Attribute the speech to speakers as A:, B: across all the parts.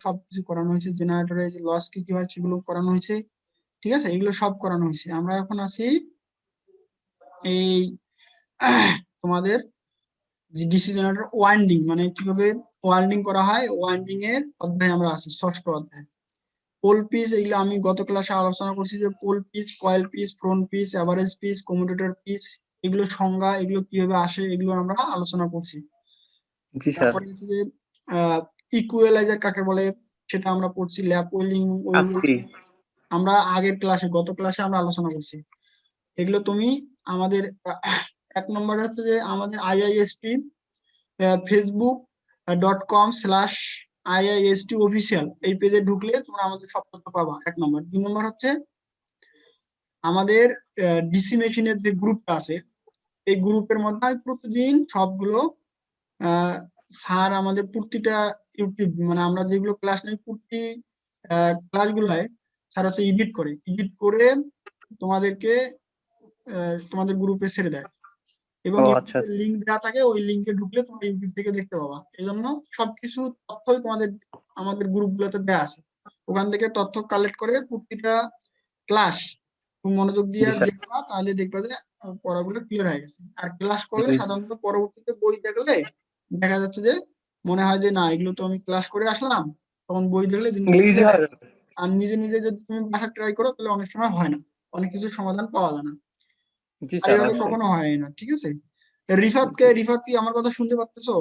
A: সবকিছু করানো হয়েছে, জেনারেটরে যে লস কি হয় সেগুলো করানো হয়েছে, ঠিক আছে, এগুলো সব করানো হয়েছে। আমরা এখন আসি এই তোমাদের ডিসি জেনারেটর ওয়াইন্ডিং, মানে কিভাবে ওয়াইন্ডিং করা হয়, ওয়াইন্ডিং এর অধ্যায় আমরা আছি, ষষ্ঠ অধ্যায়। পোল পিচ, এগুলো আমি গত ক্লাসে আলোচনা করছি যে pole pitch, coil pitch, front pitch, average pitch, commutator pitch, এগুলো সংজ্ঞা, এগুলো কিভাবে আসে, এগুলো আমরা আলোচনা করছি।
B: জি স্যার।
A: তারপরে হচ্ছে যে ইকুয়ালাইজার কাকে বলে সেটা আমরা পড়ছি, ল্যাপ ওয়েল্ডিং, আমরা আগের ক্লাসে, গত ক্লাসে আমরা আলোচনা করছি। এগুলো তুমি আমাদের 1 নম্বর হচ্ছে যে আমাদের IIST facebook.com/IIST অফিসিয়াল, এই পেজে ঢুকলে তোমরা আমাদের সব তথ্য পাবা, 1 নম্বর। 2 নম্বর হচ্ছে আমাদের ডিসি মেশিনের যে গ্রুপটা আছে, এই গ্রুপের মধ্যে আমি প্রতিদিন সবগুলো স্যার আমাদের প্রতিটা ইউটিউব, মানে আমরা যেগুলো ক্লাস নেই প্রতি ক্লাসগুলোয় স্যার হচ্ছে এডিট করে তোমাদেরকে তোমাদের গ্রুপে ছেড়ে দেয়, এবং লিঙ্ক দেওয়া থাকে, ওই লিঙ্কে ঢুকলে তোমরা ইউটিউব থেকে দেখতে পাবা। এই জন্য সবকিছু তথ্যই তোমাদের আমাদের গ্রুপগুলোতে দেওয়া আছে, ওখান থেকে তথ্য কালেক্ট করে প্রতিটা ক্লাস তুমি মনোযোগ দিয়ে দেখবা, তাহলে দেখবা যে পড়াগুলো ক্লিয়ার হয়ে গেছে। আর ক্লাস করলে সাধারণত পরবর্তীতে বই দেখলে দেখা যাচ্ছে যে মনে হয় যে না, এগুলো তো আমি ক্লাস করে আসলাম, তখন বই দেখলে আর নিজে নিজে যদি তুমি বাসা ট্রাই করো তাহলে অনেক সময় হয় না, অনেক কিছু সমাধান পাওয়া যায় না, এইভাবে কখনো হয় না, ঠিক আছে। রিফাত কি আমার কথা শুনতে পাচ্ছো?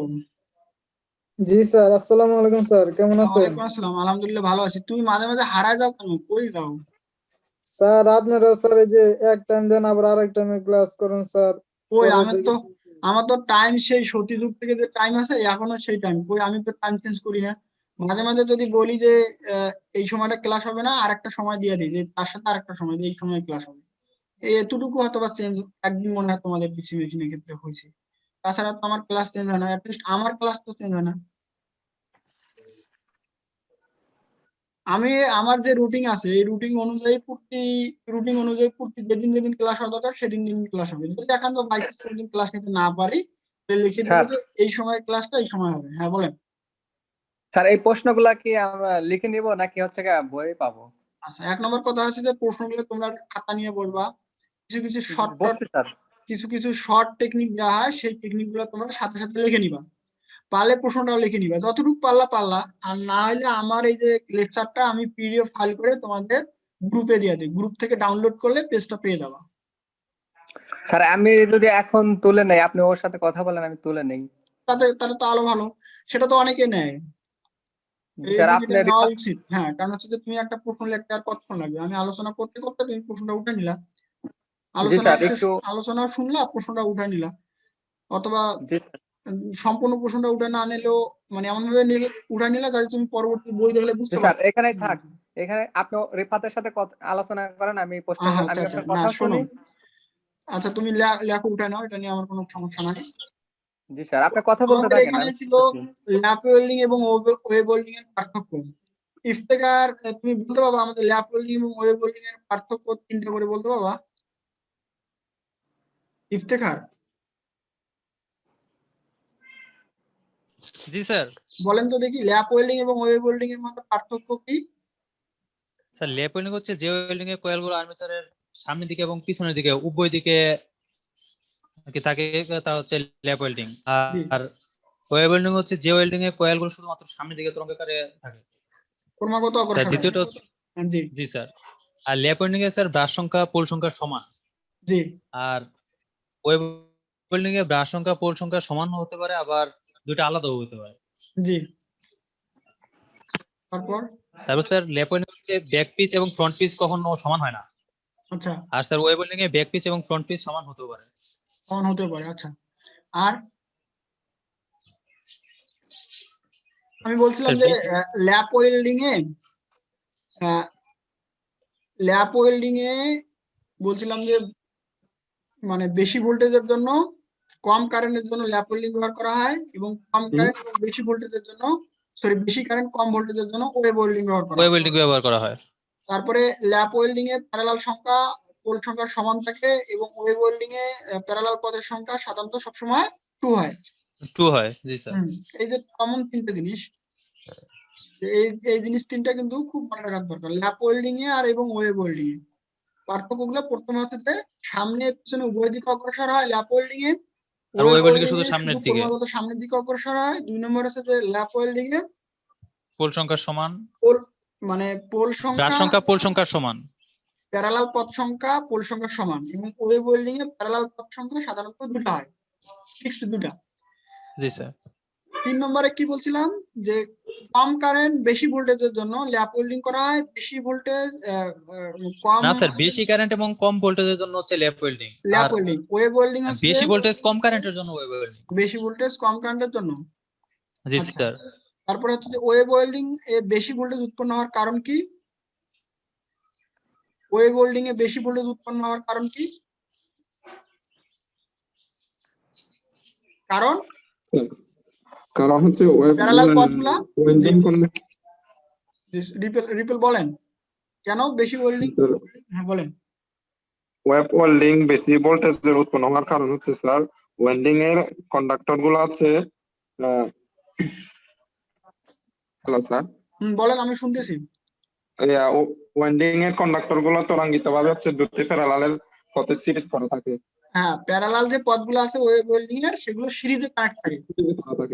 C: জি স্যার, আসসালামু আলাইকুম স্যার, কেমন আছেন?
A: ওয়ালাইকুম আসসালাম, আলহামদুলিল্লাহ ভালো আছি। তুমি মাঝে মাঝে হারায় যাও কেন, কই যাও?
C: স্যার আপনারা স্যার এই যে এক টাইম দেন আবার আরেক টাইমে ক্লাস করেন স্যার।
A: ওই আমার তো টাইম সেই সতীযুগ থেকে যে টাইম আছে এখনো সেই টাইম, কই আমি তো টাইম চেঞ্জ করি না। মাঝে মাঝে যদি বলি যে এই সময়টা ক্লাস হবে না, আর একটা সময় দিয়ে দিই যে তার সাথে আরেকটা সময় দিই, এই সময় ক্লাস হবে, এতটুকু হয়তো বা চেঞ্জ একদিন মনে হয় তোমাদের ডিসি মেশিনের ক্ষেত্রে হয়েছে, তাছাড়া তো আমার ক্লাস চেঞ্জ হয় না, অ্যাটলিস্ট আমার ক্লাস তো চেঞ্জ হয় না। আমি আমার যে রুটিন আছে এই রুটিন অনুযায়ী প্রতি যেদিন যেদিন ক্লাস হওয়া দরকার সেদিন দিন ক্লাস হবে। যদি একান্ত বাইসিস কোনদিন ক্লাস নিতে না পারি তাহলে লিখে দেবো যে এই সময় ক্লাসটা এই সময় হবে। হ্যাঁ বলেন
B: স্যার, এই প্রশ্নগুলা কি আমরা লিখে নিব নাকি হচ্ছে বই পাবো?
A: আচ্ছা, 1 নম্বর কথা আছে যে প্রশ্নগুলো তোমরা খাতা নিয়ে বলবা, কিছু কিছু শর্ট টেকনিক দেওয়া হয়, সেই টেকনিক গুলো তোমরা সাথে সাথে লিখে নিবা, পারলে প্রশ্নটাও লিখে নিবা, যতটুকু পারলা, আর না হলে আমার এই যে লেকচারটা আমি পিডিএফ ফাইল করে তোমাদের গ্রুপে দিয়ে দিই, গ্রুপ থেকে ডাউনলোড করলে পেজটা পেয়ে যাবা।
B: স্যার আমি যদি এখন তুলে নেই, আপনি ওর সাথে কথা বলেন, আমি তুলে নেই,
A: তাতে তো আরো ভালো, সেটা তো অনেকে নেয়, নেওয়া উচিত। হ্যাঁ, কারণ হচ্ছে যে তুমি একটা প্রশ্ন লিখতে আর কতক্ষণ লাগবে, আমি আলোচনা করতে করতে তুমি প্রশ্নটা উঠে নিলা, আলোচনা শুনলা, প্রশ্নটা উঠে নিলা, অথবা সম্পূর্ণ প্রশ্নটা উঠে না নিলেও মানে এমন ভাবে উঠে নিলা যাতে তুমি পরবর্তী বই দেখলে বুঝতে পারো।
B: এখানেই থাক, এখানে আপনি রিফাতের সাথে আলোচনা করেন, আমি প্রশ্ন আমি আপনার কথা শুনি।
A: আচ্ছা তুমি লেখো, উঠে নাও, এটা নিয়ে আমার কোনো সমস্যা নাই।
B: জি স্যার, আপনি কথা বলতে থাকেন।
A: এখানে ছিল ল্যাপ ওয়েল্ডিং এবং ওয়েব ওয়েল্ডিং এর পার্থক্য। ইফতেখার তুমি বলতে পারবা আমাদের ল্যাপ ওয়েল্ডিং এবং ওয়েব ওয়েল্ডিং এর পার্থক্য 3টা করে বলতে পারবা? ইফতেখার
D: জি স্যার,
A: বলেন তো দেখি, ল্যাপ ওয়েল্ডিং এবং ওয়েব ওয়েল্ডিং এর মধ্যে পার্থক্য কি?
D: স্যার ল্যাপ ওয়েল্ডিং হচ্ছে যে ওয়েল্ডিং এর কয়েলগুলো আর্মেচারের সামনের দিকে এবং পিছনের দিকে উভয় দিকে থাকে, তা হচ্ছে ল্যাপ ওয়েল্ডিং। আর ওয়েব ওয়েল্ডিং হচ্ছে যে ওয়েল্ডিং এর কয়েলগুলো শুধুমাত্র সামনের দিকে তরঙ্গাকারে থাকে,
A: ক্রমাগত
D: স্যার দ্বিতীয়টা। জি স্যার, আর ল্যাপ ওয়েল্ডিং এ স্যার ব্রাশ সংখ্যা পোল সংখ্যা সমান।
A: জি।
D: আর ওয়েব ওয়েল্ডিং এ ব্রাশ সংখ্যা পোল সংখ্যা সমান হতে পারে, আবার দুটো আলাদাও হতে পারে।
A: জি। তারপর
D: স্যার ল্যাপ ওয়েল্ডিং হচ্ছে ব্যাক পিচ এবং ফ্রন্ট পিচ কখনো সমান হয় না।
A: আচ্ছা।
D: আর স্যার ওয়েব ওয়েল্ডিং এ ব্যাক পিচ এবং ফ্রন্ট পিচ সমান হতে পারে।
A: আচ্ছা। আর আমি বলছিলাম যে ল্যাপ ওয়েল্ডিং এ বলছিলাম যে মানে বেশি ভোল্টেজের জন্য কম কারেন্টের জন্য ল্যাপ ওয়েল্ডিং ব্যবহার করা হয়, এবং কম কারেন্ট এবং বেশি ভোল্টেজের জন্য বেশি কারেন্ট কম ভোল্টেজের জন্য ওয়েব ওয়েল্ডিং ব্যবহার করা হয়। তারপরে ল্যাপ ওয়েল্ডিং এ প্যারালাল সংখ্যা পোল সংখ্যা সমান থাকে, এবং ওয়েব ওয়েল্ডিং এ প্যারালাল পদের সংখ্যা সাধারণত সবসময় 2 হয়।
D: জি স্যার।
A: এই যে কমন 3টে জিনিস। এই এই জিনিস তিনটা কিন্তু খুব মনে রাখার দরকার, ল্যাপ ওয়েল্ডিং এ আর এবং ওয়েব ওয়েল্ডিং এ পার্থক্যগুলো প্রথমে হচ্ছে যে সামনে পিছনে উভয় দিকে অগ্রসর হয় ল্যাপ ওয়েল্ডিং এ,
D: আর
A: ওয়েব
D: ওয়েব ওয়েল্ডিং এ
A: ওয়েল্ডিং
D: শুধু
A: এ
D: সামনের
A: শুধু
D: দিকে
A: ক্রমাগত সামনের দিকে অগ্রসর হয়। 2 নম্বর হচ্ছে যে ল্যাপ ওয়েল্ডিং এ
D: পোল সংখ্যার সমান,
A: পোল মানে পোল
D: ব্রাশ
A: সংখ্যা
D: সংখ্যা পোল সংখ্যার সমান।
A: প্যারালাল পথ সংখ্যা পোল সংখ্যা সমান, এবং ওয়েব ওয়েল্ডিং এ প্যারালাল পথ সংখ্যা সাধারণত দুটো হয়, ফিক্সড দুটা।
D: জি স্যার।
A: 3 নম্বরে কি বলছিলাম যে কম কারেন্ট বেশি ভোল্টেজের জন্য ল্যাপ ওয়েল্ডিং করা হয়, বেশি ভোল্টেজ কম
D: না স্যার, বেশি কারেন্ট এবং কম ভোল্টেজের জন্য হচ্ছে ল্যাপ ওয়েল্ডিং,
A: ল্যাপ
D: আর
A: ওয়েল্ডিং। ওয়েব ওয়েল্ডিং হচ্ছে
D: বেশি
A: যে
D: ভোল্টেজ কম কারেন্টের জন্য ওয়েব ওয়েল্ডিং।
A: বেশি ভোল্টেজ কম কারেন্টের জন্য।
D: জি
A: আচ্ছা,
D: স্যার।
A: তারপরে হচ্ছে যে ওয়েব ওয়েল্ডিং এ বেশি ভোল্টেজ উৎপন্ন হওয়ার কারণ কি? ওয়েব ওয়েল্ডিং এ বেশি ভোল্টেজ উৎপন্ন হওয়ার কারণ কি? কারণ
E: কারণ হচ্ছে ওয়েব
A: প্যারালাল পথগুলা
E: ওয়েল্ডিং করলে
A: রিপেল বলেন কেন বেশি ওয়েল্ডিং? হ্যাঁ বলেন।
E: ওয়েব ওয়েল্ডিং বেশি ভোল্টেজের উৎপন্ন হওয়ার কারণ হচ্ছে স্যার, ওয়েল্ডিং এর কন্ডাক্টর গুলো আছে। হ্যালো স্যার,
A: বলেন, আমি শুনতেছি।
E: ওয়েল্ডিং এর কন্ডাক্টর গুলো ত্বরান্বিত ভাবে হচ্ছে দুটি প্যারালালের পথে সিরিজ করা থাকে।
A: হ্যাঁ, প্যারালাল যে পথগুলো আছে ওয়েব ওয়েল্ডিং এর সেগুলো সিরিজে কানেক্ট থাকে,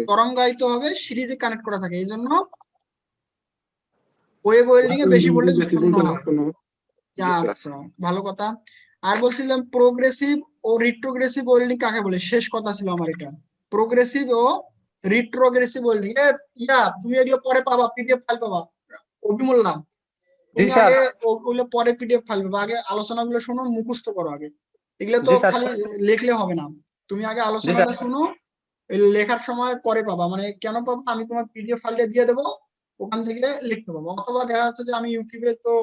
A: তরঙ্গায়িত ভাবে সিরিজে কানেক্ট করা থাকে, এই জন্য ওয়েব ওয়েল্ডিং এ বেশি ভোল্টেজ উৎপন্ন হয়। আচ্ছা, ভালো কথা। আর বলছিলাম প্রোগ্রেসিভ ও রিট্রোগ্রেসিভ ওয়েল্ডিং কাকে বলে, শেষ কথা ছিল আমার এটা। প্রোগ্রেসিভ ও রিট্রোগ্রেসিভ ওয়েল্ডিং তুমি এগুলো পরে পাবা, পিডিএফ ফাইল পাবা। অভিমুল্লা তুমি আগে ওগুলো পরে পিডিএফ ফাইল পাবা, আগে আলোচনাগুলো শোনো, মুখস্থ করো আগে। এগুলো তো খালি লিখলে হবে না, তুমি আগে আলোচনাটা শুনো, লেখার সময় পরে পাবা। মানে কেন পাবা, আমি তোমার পিডিএফ ফাইলটা দিয়ে দেবো, ওখান থেকে লিখতে পাবো। অথবা দেখা যাচ্ছে যে আমি ইউটিউবে তো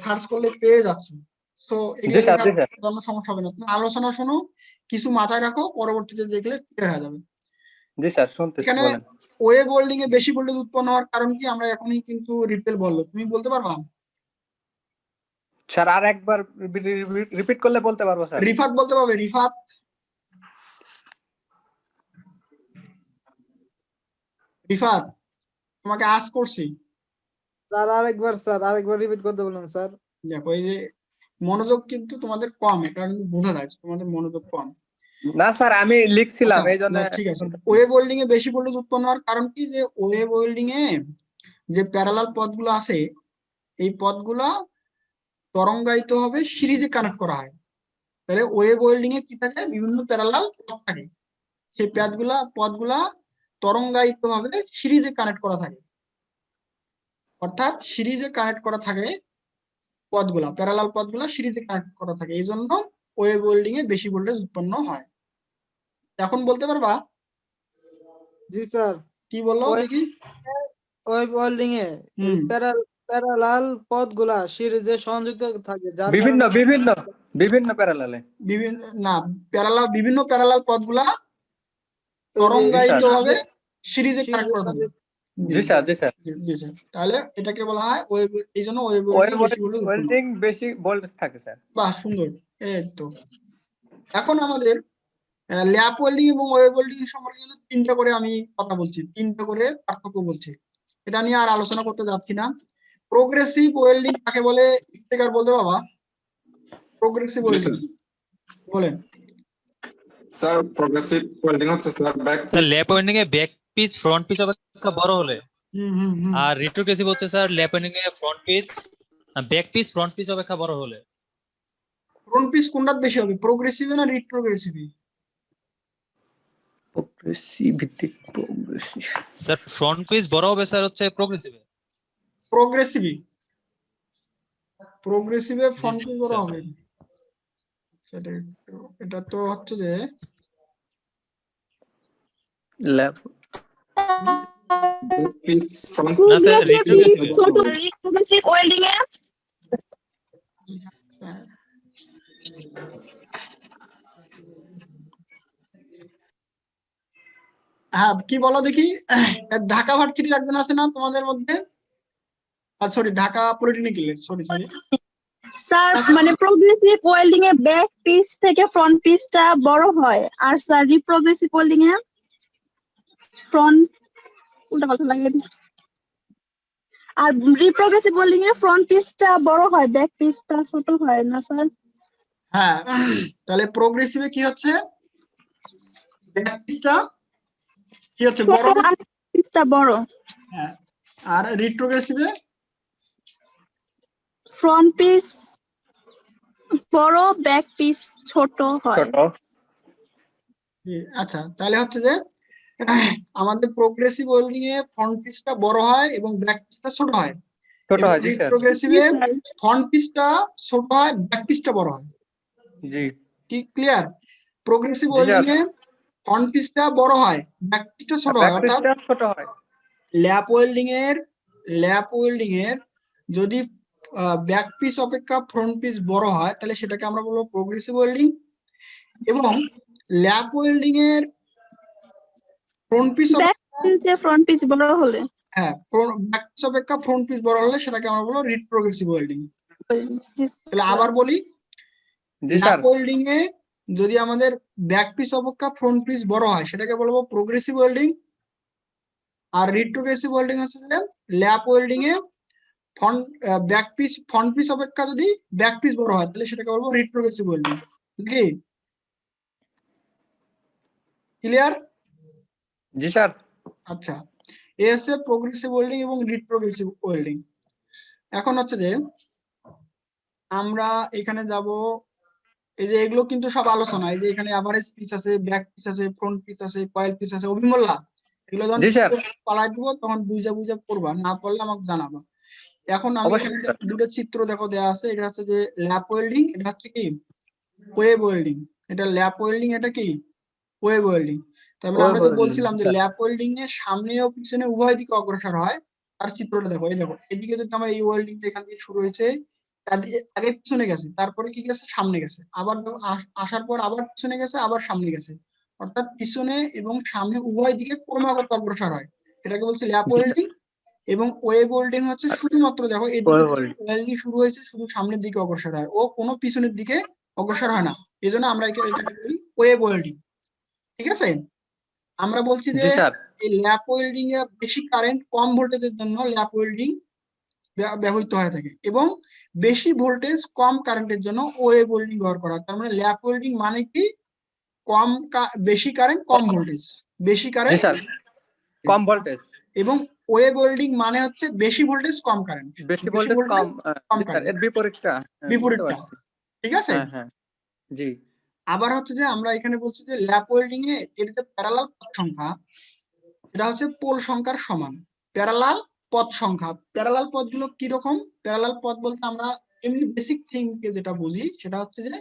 A: সার্চ করলে পেয়ে যাচ্ছ, তো এগুলো জন্য সমস্যা হবে না। তুমি আলোচনা শোনো, কিছু মাথায় রাখো, পরবর্তীতে দেখলে ক্লিয়ার হয়ে যাবে।
B: জি স্যার, শুনতেছি,
A: এখানে
B: বলেন।
A: ওয়েব ওয়েল্ডিং এ বেশি ভোল্টেজ উৎপন্ন হওয়ার কারণ কি, আমরা এখনই কিন্তু রিপেল বললো, তুমি বলতে পারবা?
B: স্যার আর একবার রিপিট করলে বলতে পারবো স্যার।
A: রিফাত বলতে পারবে? রিফাত, রিফাত তোমাকে আজ করছি।
C: স্যার আরেকবার রিপিট করতে বলুন স্যার।
A: দেখো, এই যে মনোযোগ কিন্তু তোমাদের কম, এটা কিন্তু বোঝা যায় তোমাদের মনোযোগ কম।
B: না স্যার, আমি লিখছিলাম,
A: আচ্ছা,
B: এই জন্য।
A: ঠিক আছে। ওয়েব ওয়েল্ডিং এ বেশি ভোল্টেজ উৎপন্ন হওয়ার কারণ কি, যে ওয়েব ওয়েল্ডিং এ যে প্যারালাল পথগুলো আছে, এই পথগুলা তরঙ্গায়িত হবে সিরিজে কানেক্ট করা হয়। তাহলে ওয়েব ওয়েল্ডিং এ কি থাকে, বিভিন্ন প্যারালাল পথ থাকে, সেই পথগুলা তরঙ্গায়িত ভাবে সিরিজে কানেক্ট করা থাকে, অর্থাৎ সিরিজে কানেক্ট করা থাকে পথগুলা, প্যারালাল পথগুলা সিরিজে কানেক্ট করা থাকে, এই জন্য ওয়েব ওয়েল্ডিং এ বেশি ভোল্টেজ উৎপন্ন হয়। এখন বলতে পারবা?
C: জি স্যার।
A: কি বললো দেখি?
C: ওয়েব ওয়েল্ডিং এ প্যারালাল পথগুলা সিরিজে সংযুক্ত থাকে, যার
B: বিভিন্ন
C: কারণে
B: বিভিন্ন বিভিন্ন প্যারালালে
A: বিভিন্ন প্যারালাল পথগুলা তরঙ্গায়িত ভাবে সিরিজে কানেক্ট করা থাকে।
B: জি স্যার, জি স্যার।
A: জি স্যার, তাহলে এটাকে বলা হয় ওয়েব, এই জন্য ওয়েব
B: ওয়েল্ডিং বেশি ভোল্টেজ থাকে স্যার।
A: বাহ, সুন্দর। এই তো এখন আমাদের ল্যাপ ওয়েল্ডিং এবং ওয়েব ওয়েল্ডিং সম্পর্কে কিন্তু তিনটা করে আমি কথা বলছি, তিনটা করে পার্থক্য বলছি, এটা নিয়ে আর আলোচনা করতে যাচ্ছি না। প্রোগ্রেসিভ ওয়েল্ডিং কাকে বলে, স্পিকার বলতে বাবা? প্রোগ্রেসিভ ওয়েল্ডিং বলেন।
E: স্যার প্রোগ্রেসিভ ওয়েল্ডিং হচ্ছে স্যার
D: ল্যাপ ওয়েল্ডিং এ ব্যাক পিচ ফ্রন্ট পিচ অপেক্ষা বড় হলে, আর রিট্রোগ্রেসিভ হচ্ছে স্যার ল্যাপ ওয়েল্ডিং এ ব্যাক পিচ ফ্রন্ট পিচ অপেক্ষা বড় হলে।
A: ফ্রন্ট পিচ কোনটা বেশি হবে, প্রোগ্রেসিভ না রিট্রোগ্রেসিভ?
D: স্যার ফ্রন্ট পিচ বড় হবে স্যার হচ্ছে
A: প্রোগ্রেসিভে ফ্রন্ট পিচ বড় হবে। এটা তো হচ্ছে যে
B: ল্যাপ
F: রিট্রোগ্রেসিভ ওয়েল্ডিং এ
A: হ্যাঁ, কি বলো দেখি? ঢাকা ভার্সিটি লাগবে আছে না তোমাদের মধ্যে? Sorry, Dhaka polytechnic, sorry.
F: Sir মানে প্রোগ্রেসিভ ওয়েল্ডিং এ ব্যাক পিস থেকে ফ্রন্ট পিসটা বড় হয়, আর স্যার রিপ্রোগ্রেসিভ ওয়েল্ডিং এ ফ্রন্ট উল্টা কথা লাগিয়ে দিচ্ছি। আর রিপ্রোগ্রেসিভ ওয়েল্ডিং এ ফ্রন্ট পিসটা বড় হয়, ব্যাক পিসটা ছোট হয় না স্যার?
A: হ্যাঁ, তাহলে প্রোগ্রেসিভে কি হচ্ছে, ব্যাক পিসটা কি হচ্ছে,
F: ছোট
A: বড়।
F: আর পিসটা বড়।
A: হ্যাঁ, আর রিট্রোগ্রেসিভে
F: ফ্রন্ট পিস বড়, ব্যাক পিস ছোট হয়।
B: ছোট।
A: আচ্ছা, তাহলে হচ্ছে যে আমাদের প্রোগ্রেসিভ ওয়েল্ডিং এ ফ্রন্ট পিসটা বড় হয় এবং ব্যাক পিসটা ছোট হয়,
B: ছোট
A: এবং
B: হয়, জি স্যার।
A: রিট্রোগ্রেসিভে ফ্রন্ট পিসটা ছোট হয়, ব্যাক পিসটা বড় হয়।
B: জি
A: কি ক্লিয়ার? প্রোগ্রেসিভ
B: জি
A: ওয়েল্ডিং
B: স্যার।
A: এ ফ্রন্ট পিসটা বড় হয়, ব্যাক পিসটা ছোট হয়।
B: ব্যাক
A: অর্থাৎ
B: পিসটা ছোট হয়।
A: ল্যাপ ওয়েল্ডিং এর যদি ব্যাক পিস অপেক্ষা ফ্রন্ট পিস বড় হয় তাহলে সেটাকে আমরা বলবো প্রোগ্রেসিভ ওয়েল্ডিং, এবং ল্যাপ ওয়েল্ডিং এর ফ্রন্ট পিস
F: ব্যাক পিসে ফ্রন্ট পিস বড় হলে
A: হ্যাঁ, ব্যাক পিস অপেক্ষা ফ্রন্ট পিস বড় হলে সেটাকে আমরা বলবো রিট্রোগ্রেসিভ ওয়েল্ডিং।
F: জি
A: তাহলে আবার বলি,
B: জি
A: ল্যাপ
B: স্যার।
A: ওয়েল্ডিং এ যদি আমাদের ব্যাক পিস অপেক্ষা ফ্রন্ট পিস বড় হয় সেটাকে বলবো প্রোগ্রেসিভ ওয়েল্ডিং, আর রিট্রোগ্রেসিভ ওয়েল্ডিং হচ্ছে যে ল্যাপ ওয়েল্ডিং এ ফ্রন্ট পিস অপেক্ষা যদি ব্যাক পিস বড় হয় তাহলে সেটাকে বলবো রিট্রোগ্রেসিভ ওয়েল্ডিং। কি ক্লিয়ার?
B: জি স্যার।
A: আচ্ছা, এ হচ্ছে প্রোগ্রেসিভ ওয়েল্ডিং এবং রিট্রোগ্রেসিভ ওয়েল্ডিং। এখন হচ্ছে যে আমরা এখানে যাব, এই যে এগুলো কিন্তু সব আলোচনা, এই যে এখানে এভারেজ পিস আছে, ব্যাক পিস আছে, ফ্রন্ট পিস আছে, কয়েল পিস আছে, অভিমল্লা এগুলো যখন
B: জি স্যার।
A: পালাই দিব তখন বুঝা বুঝা পড়বা, না পড়লে আমাকে জানাবা। এখন আমি
B: অবশ্যই
A: এখানে
B: স্যার।
A: দুটো চিত্র দেখো দেয়া আছে, এটা হচ্ছে যে ল্যাপ ওয়েল্ডিং, এটা হচ্ছে কি ওয়েব ওয়েল্ডিং। এটা ল্যাপ ওয়েল্ডিং, এটা কি ওয়েব ওয়েল্ডিং। তার মানে আমরা যে বলছিলাম যে ল্যাপ ওয়েল্ডিং এ সামনে ও পিছনে উভয় দিকে অগ্রসর হয়, তার চিত্রটা দেখো। এই দেখো, এদিকে যদি আমার এই ওয়েল্ডিংটা এখান থেকে শুরু হয়েছে, আগে পিছনে গেছে, তারপরে কি গেছে, সামনে গেছে, আবার আসার পর আবার পিছনে গেছে, আবার সামনে গেছে, অর্থাৎ পিছনে এবং সামনে উভয় দিকে ক্রমাগত অগ্রসর হয়, এটাকে বলছে ল্যাপ ওয়েল্ডিং। এবং ওয়েব ওয়েল্ডিং হচ্ছে শুধুমাত্র দেখো এদিকে ওয়েল্ডিং শুরু হয়েছে, শুধু সামনের দিকে অগ্রসর হয়, ও কোনো পিছনের দিকে অগ্রসর হয় না, এই জন্য আমরা এটাকে বলি ওয়েব ওয়েল্ডিং। ঠিক আছে? আমরা বলছি যে
B: জি স্যার।
A: এই ল্যাপ ওয়েল্ডিং এ বেশি কারেন্ট কম ভোল্টেজের জন্য ল্যাপ ওয়েল্ডিং ব্যবহৃত হয়ে থাকে, এবং বেশি ভোল্টেজ কম কারেন্টের জন্য ওয়েব ওয়েল্ডিং ব্যবহার করা হয়। তার মানে ল্যাপ ওয়েল্ডিং মানে কি, বেশি কারেন্ট কম ভোল্টেজ, বেশি
B: জি
A: কারেন্ট
B: স্যার। কম ভোল্টেজ।
A: এবং ওয়েব ওয়েল্ডিং মানে হচ্ছে বেশি ভোল্টেজ কম কারেন্ট,
B: বেশি ভোল্টেজ কম।
A: কম
B: জি স্যার,
A: কারেন্ট,
B: এর বিপরীতটা। হ্যাঁ, বুঝতে
A: বিপরীতটা।
B: পারছি।
A: ঠিক আছে?
B: হ্যাঁ হ্যাঁ। জি
A: আবার হচ্ছে যে আমরা এখানে বলছি যে ল্যাপ ওয়েল্ডিং এ এর যে প্যারালাল পথ সংখ্যা, এটা হচ্ছে পোল সংখ্যার সমান। প্যারালাল পথ সংখ্যা, প্যারালাল পথগুলো কি রকম? প্যারালাল পথ বলতে আমরা এমনি বেসিক থিংকে যেটা বুঝি সেটা হচ্ছে যে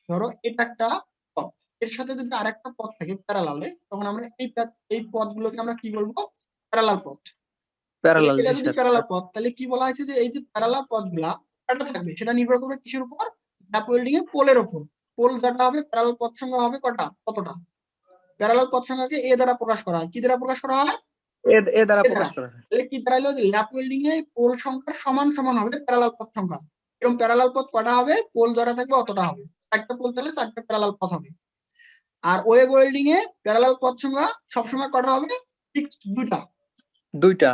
A: ধরো এটা একটা পথ, এর সাথে যদি আরেকটা পথ থাকে প্যারালালে, তখন আমরা এই পথগুলোকে আমরা কি বলবো, প্যারালাল পথ।
B: প্যারালাল।
A: এটা
B: জি
A: যদি
B: স্যার।
A: প্যারালাল পথ, তাহলে কি বলা হয়েছে যে এই যে প্যারালাল পথগুলা কয়টা থাকবে সেটা নির্ভর করবে কিসের উপর, ল্যাপ ওয়েল্ডিং এর পোলের উপর। পোল যেটা হবে, প্যারালাল পথ সংখ্যা হবে কটা, কতটা। প্যারালাল পথ সংখ্যাকে এ দ্বারা প্রকাশ করা হয়, কি দ্বারা প্রকাশ করা হয়,
B: এ দ্বারা
A: এ
B: প্রকাশ
A: দ্বারা।
B: করা হয়।
A: তাহলে কি দাঁড়াইলো যে ল্যাপ ওয়েল্ডিং এ পোল সংখ্যা সমান সমান হবে প্যারালাল পথ সংখ্যা। এরকম প্যারালাল পথ কটা হবে, পোল যারা থাকবে অতটা হবে, চারটা পোল তাহলে চারটা প্যারালাল পথ হবে। আর ওয়েব ওয়েল্ডিং এ প্যারালাল পথ সংখ্যা সবসময় কটা হবে, ফিক্সড দুইটা।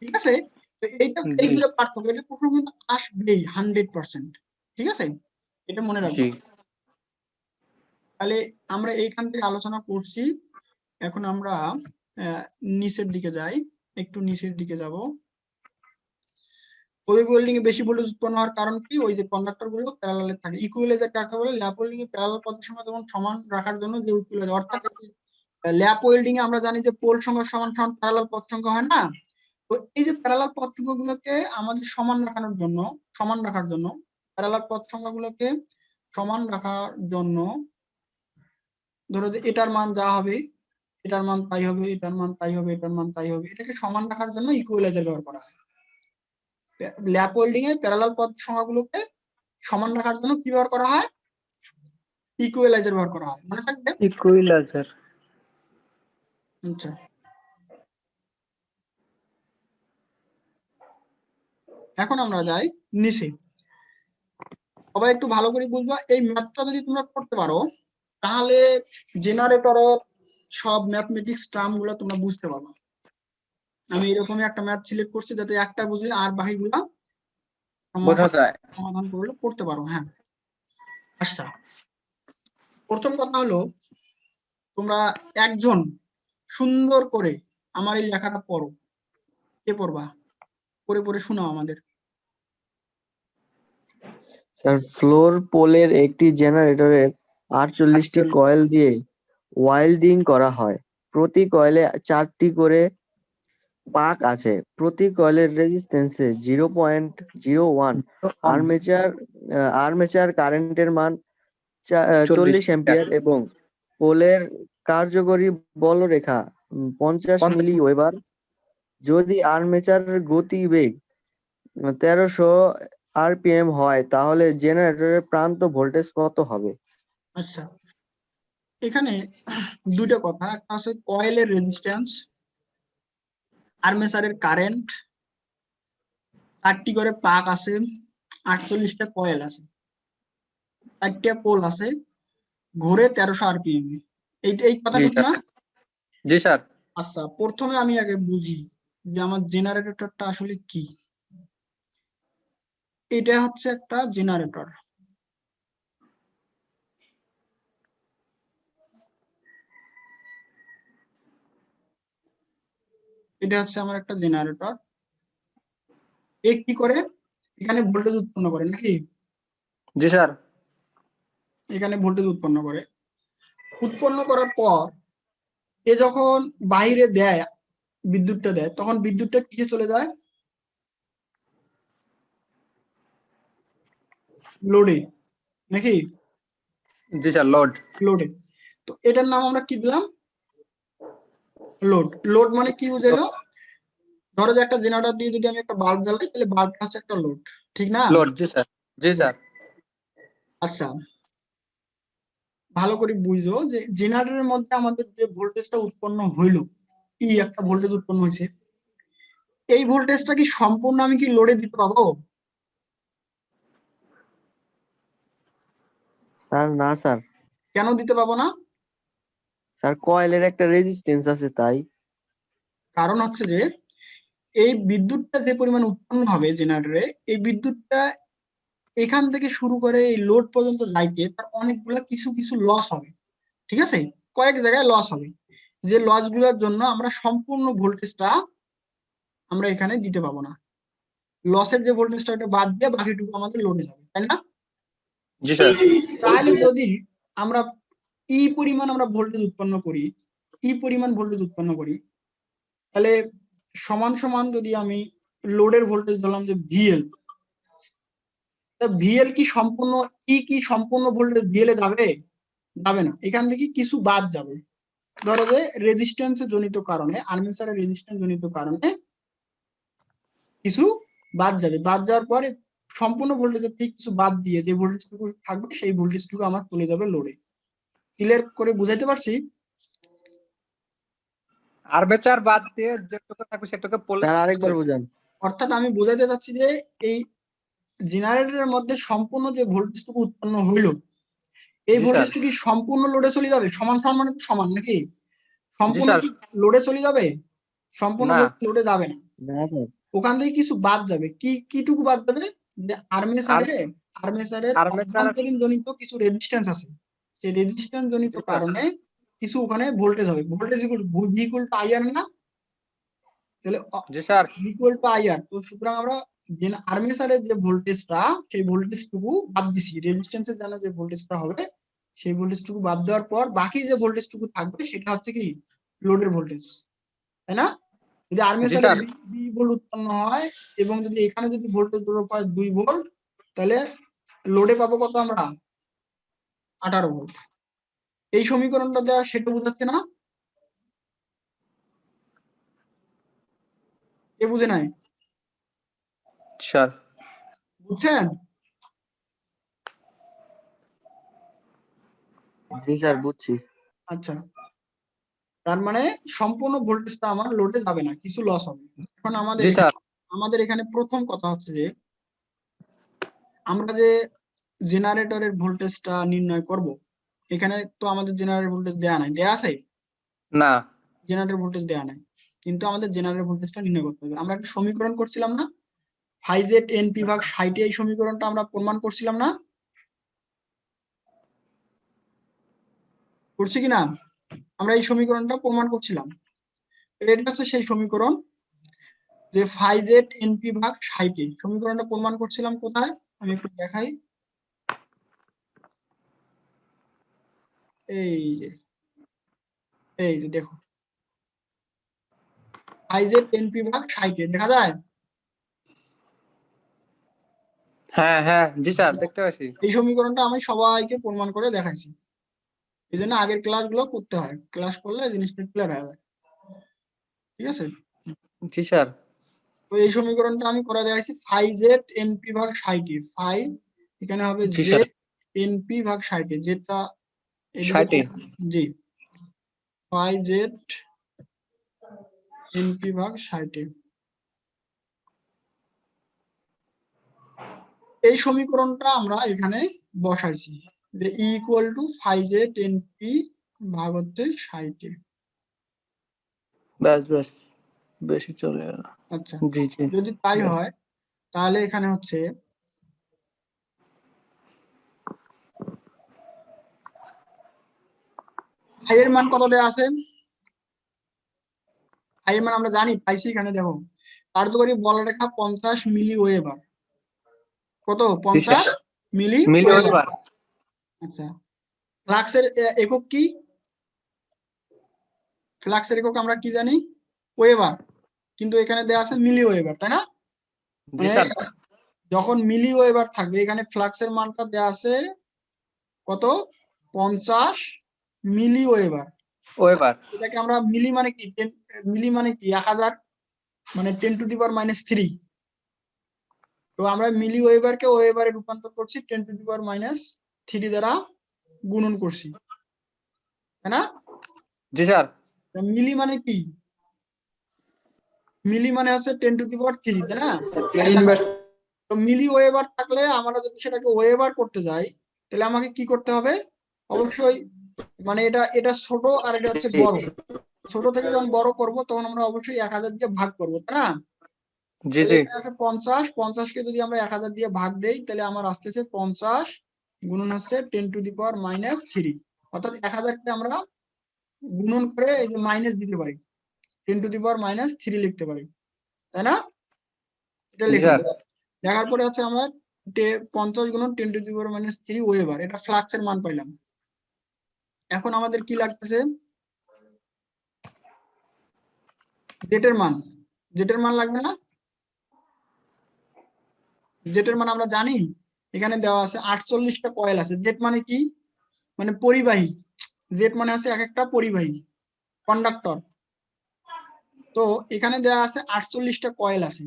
A: ঠিক আছে? তো এইগুলো পার্থক্য, এটা প্রশ্ন কিন্তু আসবেই 100%। ঠিক আছে, এটা মনে রাখবো। তাহলে আমরা এইখান থেকে আলোচনা করছি, এখন আমরা নিচের দিকে যাই, একটু নিচের দিকে যাব। ওয়েব ওয়েল্ডিং এ বেশি ভোল্টেজ উৎপন্ন হওয়ার কারণ কি, ওই যে কন্ডাক্টর গুলো প্যারালালে থাকে। ইকুইলাইজার কাকে বলে, ল্যাপ ওয়েল্ডিং এ প্যারালাল পথের সংখ্যা যেমন সমান রাখার জন্য যে ইকুইলাইজার, অর্থাৎ ল্যাপ ওয়েল্ডিং এ আমরা জানি যে পোল সংখ্যা সমান সমান প্যারালাল পথ সংখ্যা হয় না। তো এই যে প্যারালাল পথ সংখ্যাগুলোকে আমাদের সমান রাখার জন্য প্যারালাল পথ সংখ্যাগুলোকে সমান রাখার জন্য, ধরো যে এটার মান যা হবে এটার মান তাই হবে, এটার মান তাই হবে, এটার মান তাই হবে, এটাকে সমান রাখার জন্য ইকুইলাইজার ব্যবহার করা হয়। ল্যাপ ওয়েল্ডিং এ প্যারালাল পথ সংখ্যাগুলোকে সমান রাখার জন্য কি ব্যবহার করা হয়, ইকুইলাইজার ব্যবহার করা হয়, মনে থাকবে।
B: ইকুইলাইজার।
A: আচ্ছা, এখন আমরা যাই নিচে। সবাই একটু ভালো করে বুঝবা, এই ম্যাথটা যদি তোমরা করতে পারো তাহলে জেনারেটরের সব ম্যাথমেটিক্স টার্ম গুলো তোমরা বুঝতে পারবা। আমি এরকমই একটা ম্যাথ সিলেক্ট করছি যাতে একটা বুঝলে আর বাকিগুলা
B: বোঝা যায়।
A: সমাধান করলে করতে পারো। হ্যাঁ, আচ্ছা, প্রথম কথা হলো তোমরা একজন সুন্দর করে আমার এই লেখাটা পড়ো। কে পড়বা? পড়ে পড়ে শোনাও আমাদের।
G: স্যার, ফ্লোর পোলের একটি জেনারেটরের 48টি কয়েল দিয়ে ওয়েল্ডিং করা হয়। প্রতি কয়েলে 4টি করে পাক আছে। প্রতি কয়েলের রেজিস্ট্যান্সে 0.01 আর্মেচার কারেন্টের মান 40 অ্যাম্পিয়ার এবং পোলের কার্যকরী বলরেখা 50 মিলি ওয়েবার। যদি আর্মেচারের গতিবেগ 1300 আরপিএম হয় তাহলে জেনারেটরের প্রান্ত ভোল্টেজ কত হবে?
A: আচ্ছা, এখানে দুইটা কথা, একটা আছে কয়েলের রেজিস্ট্যান্স, আর্মেচারের কারেন্ট, 4টি করে পাক আছে, 48টা কয়েল আছে, 4টা পোল আছে, ঘুরে 1300 আরপিএম। এই কথাটুকু না?
B: জি স্যার।
A: আচ্ছা, প্রথমে আমি আগে বুঝি যে আমার জেনারেটরটা আসলে কি। এটা হচ্ছে একটা জেনারেটর। এটা হচ্ছে আমার একটা জেনারেটর। এ কি করে? এখানে ভোল্টেজ উৎপন্ন করে নাকি?
B: জি স্যার।
A: এখানে ভোল্টেজ উৎপন্ন করে। উৎপন্ন করার পর এ যখন বাইরে দেয়, বিদ্যুৎটা দেয়, তখন বিদ্যুৎটা কিসে চলে যায়? লোডে নাকি?
B: জি স্যার, লোড।
A: লোডে। তো এটার নাম আমরা কি দিলাম? লোড। লোড মানে কি বুঝাইলো? ধরো যে একটা জেনারেটর দিয়ে যদি আমি একটা বাল্ব জ্বালাই তাহলে বাল্বটা হচ্ছে একটা লোড, ঠিক না?
B: লোড, জি স্যার। জি স্যার।
A: আচ্ছা, ভালো করে বুঝো যে জেনারেটরের মধ্যে আমাদের যে ভোল্টেজটা উৎপন্ন হইলো, একটা ভোল্টেজ উৎপন্ন হয়েছে, এই ভোল্টেজটা কি সম্পূর্ণ আমি কি লোডে দিতে পারবো?
G: স্যার না স্যার।
A: কেন দিতে পারবো না?
G: স্যার, কয়েলের একটা রেজিস্ট্যান্স আছে তাই।
A: কারণ হচ্ছে যে এই বিদ্যুৎটা যে পরিমাণ উৎপন্ন হবে জেনারেটরে, এই বিদ্যুৎটা এখান থেকে শুরু করে এই লোড পর্যন্ত যাইতে তার অনেকগুলা কিছু কিছু লস হবে, ঠিক আছে? কয়েক জায়গায় লস হবে, যে লস গুলোর জন্য আমরা সম্পূর্ণ ভোল্টেজটা আমরা এখানে দিতে পাবো না। লসের যে ভোল্টেজটা ওটা বাদ দিয়ে বাকিটুকু আমাদের লোডে যাবে, তাই না?
B: জি স্যার।
A: তাহলে যদি আমরা পরিমাণ আমরা ভোল্টেজ উৎপন্ন করি, পরিমাণ ভোল্টেজ উৎপন্ন করি, তাহলে সমান সমান যদি আমি লোডের ভোল্টেজ ধরলাম যে ভিএল, ভিএল কি সম্পূর্ণ কি সম্পূর্ণ ভোল্টেজ ভিএল এ যাবে? যাবে না, এখান থেকে কিছু বাদ যাবে। ধরো যে রেজিস্ট্যান্স জনিত কারণে, আর্মেচারের রেজিস্ট্যান্স জনিত কারণে কিছু বাদ যাবে। বাদ যাওয়ার পরে সম্পূর্ণ ভোল্টেজের থেকে কিছু বাদ দিয়ে যে ভোল্টেজটুকু থাকবে সেই ভোল্টেজটুকু আমার চলে যাবে লোডে। ক্লিয়ার করে বুঝাইতে পারছি?
B: আর্মেচার বাদ দিয়ে যেটুকু থাকবে সেটুকু পোল।
G: স্যার আরেকবার বুঝান।
A: অর্থাৎ আমি বোঝাতে চাচ্ছি যে এই জেনারেটরের মধ্যে সম্পূর্ণ যে ভোল্টেজটুকু উৎপন্ন হইলো, এই
B: জি,
A: ভোল্টেজটুকু
B: স্যার।
A: কি সম্পূর্ণ লোডে চলে যাবে? সমান সমান মানে তো সমান নাকি? সম্পূর্ণ
B: স্যার।
A: কি লোডে চলে যাবে? সম্পূর্ণ
B: না।
A: লোডে যাবে না,
G: না স্যার।
A: ওখান থেকে কিছু বাদ যাবে। কিটুকু বাদ যাবে? যে আর্মেচারের
B: আর্মেচার
A: অভ্যন্তরীণ জনিত কিছু রেজিস্ট্যান্স আছে, সেই রেজিস্ট্যান্স জনিত
B: জি, স্যার।
A: কারণে কিছু ওখানে ভোল্টেজ হবে। ভোল্টেজ ইকুয়াল টু আইআর না? তাহলে
B: জি স্যার।
A: Equal to IR. তো সুতরাং আমরা আর্মেচারের যে ভোল্টেজটা, সেই ভোল্টেজটুকু বাদ দিছি, রেজিস্ট্যান্সের জন্য যে ভোল্টেজটা হবে সেই ভোল্টেজটুকু বাদ দেওয়ার পর বাকি যে ভোল্টেজটুকু থাকবে সেটা হচ্ছে কি লোডের ভোল্টেজ, তাই না? যদি আর্মেচারে
B: স্যার।
A: 20 ভোল্ট উৎপন্ন হয় এবং যদি এখানে যদি ভোল্টেজ ড্রপ হয় 2 ভোল্ট, তাহলে লোডে পাবো কত আমরা? 18 ভোল্ট। এই সমীকরণটা দেওয়া সেটা বোঝাচ্ছে না? কে বুঝে নাই?
B: স্যার।
A: বুঝছেন?
G: জি স্যার, বুঝছি।
A: আচ্ছা, তার মানে সম্পূর্ণ ভোল্টেজটা আমার লোডে যাবে না, কিছু লস হবে। এখন
B: জি স্যার।
A: আমাদের এখানে প্রথম কথা হচ্ছে যে আমরা যে জেনারেটরের ভোল্টেজটা নির্ণয় করব, এখানে তো আমাদের জেনারেটর ভোল্টেজ দেয়া নাই, দেয়া আছে?
B: না।
A: জেনারেটর ভোল্টেজ দেয়া নাই। কিন্তু আমাদের জেনারেল ভোল্টেজটা নির্ণয় করতে হবে। আমরা একটা সমীকরণ করছিলাম না, ফাই জেড এনপি ভাগ 60, এই সমীকরণটা আমরা প্রমাণ করছিলাম না, করছি কিনা? আমরা এই সমীকরণটা প্রমাণ করছিলাম। এটা হচ্ছে সেই সমীকরণ যে ফাই জেড এনপি ভাগ 60, সমীকরণটা প্রমাণ করছিলাম কোথায়, আমি একটু দেখাই। এই যে দেখো, ফাই জেড এনপি ভাগ 60 দেখা যায়।
B: হ্যাঁ হ্যাঁ জি স্যার দেখতে পাচ্ছি।
A: এই সমীকরণটা আমি সবাইকে প্রমাণ করে দেখাইছি। এই জন্য আগের ক্লাসগুলো করতে হয়, ক্লাস করলে জিনিসটা ক্লিয়ার হয়ে যায়। ঠিক আছে,
B: জি স্যার।
A: তো এই সমীকরণটা আমি করে দেখাইছি, ফাই জেড এনপি ভাগ 60, ফাই এখানে হবে
B: জি স্যার।
A: জেড এনপি ভাগ 60, যেটা
B: 60
A: জি ফাই জেড এনপি ভাগ 60, এই সমীকরণটা আমরা এখানে বসাইছি যে equal to phi Z NP ভাগ হচ্ছে 60।
B: ব্যাস ব্যাস, বেশি চলে গেল।
A: আচ্ছা,
B: জি জি।
A: যদি তাই হয় তাহলে এখানে হচ্ছে ফাই এর মান কত দেওয়া আছে, ফাই এর মান আমরা জানি, পাইছি এখানে দেখো, কার্যকরী বলরেখা 50 মিলি ওয়েবার, কত 50 মিলি ওয়েবার। আচ্ছা, ফ্লাক্সের একক কি, ফ্লাক্সের একক আমরা কি জানি, ওয়েবার, কিন্তু এখানে দেওয়া আছে মিলি ওয়েবার, তাই না?
B: জি
A: মানে
B: স্যার।
A: যখন মিলি ওয়েবার থাকবে, এখানে ফ্লাক্সের মানটা দেওয়া আছে কত, 50 মিলি ওয়েবার।
B: ওয়েবার।
A: এটাকে আমরা মিলি মানে কি, মিলি মানে কি 1000, মানে 10⁻³ তো আমরা মিলি ওয়েবারকে ওয়েবারে রূপান্তর করছি, 10⁻³ দ্বারা গুণন করছি, তাই না?
B: জি স্যার।
A: মিলি মানে কি, মিলি মানে হচ্ছে 10⁻³, তাই না? তো মিলি ওয়েবার থাকলে আমরা যদি সেটাকে ওয়েবার করতে যাই, তাহলে আমাকে কি করতে হবে, অবশ্যই মানে এটা ছোট আর এটা হচ্ছে বড়, ছোট থেকে যখন বড় করব তখন আমরা অবশ্যই 1000 দিয়ে ভাগ করবো, তাই না?
B: জি জি।
A: এখানে আছে 50 কে যদি আমরা 1000 দিয়ে ভাগ দেই, তাহলে আমার আসতেছে 50 গুণন হচ্ছে 10⁻³ অর্থাৎ 1000 কে আমরা গুণন করে এই যে মাইনাস দিতে পারি, 10⁻³ লিখতে পারি, তাই না? এটা লিখলাম, দেখার পরে হচ্ছে আমরা 50 গুণন 10⁻³ ওয়েবার, এটা ফ্লাক্সের মান পাইলাম। এখন আমাদের কি লাগতেছে, জেটের মান, জেটের মান লাগবে না? জেটের মান আমরা জানি, এখানে দেওয়া আছে 48টা কয়েল আছে। জেট মানে কি, মানে পরিবাহী, জেট মানে হচ্ছে এক একটা পরিবাহী, কন্ডাক্টর। তো এখানে দেওয়া আছে 48টা কয়েল আছে,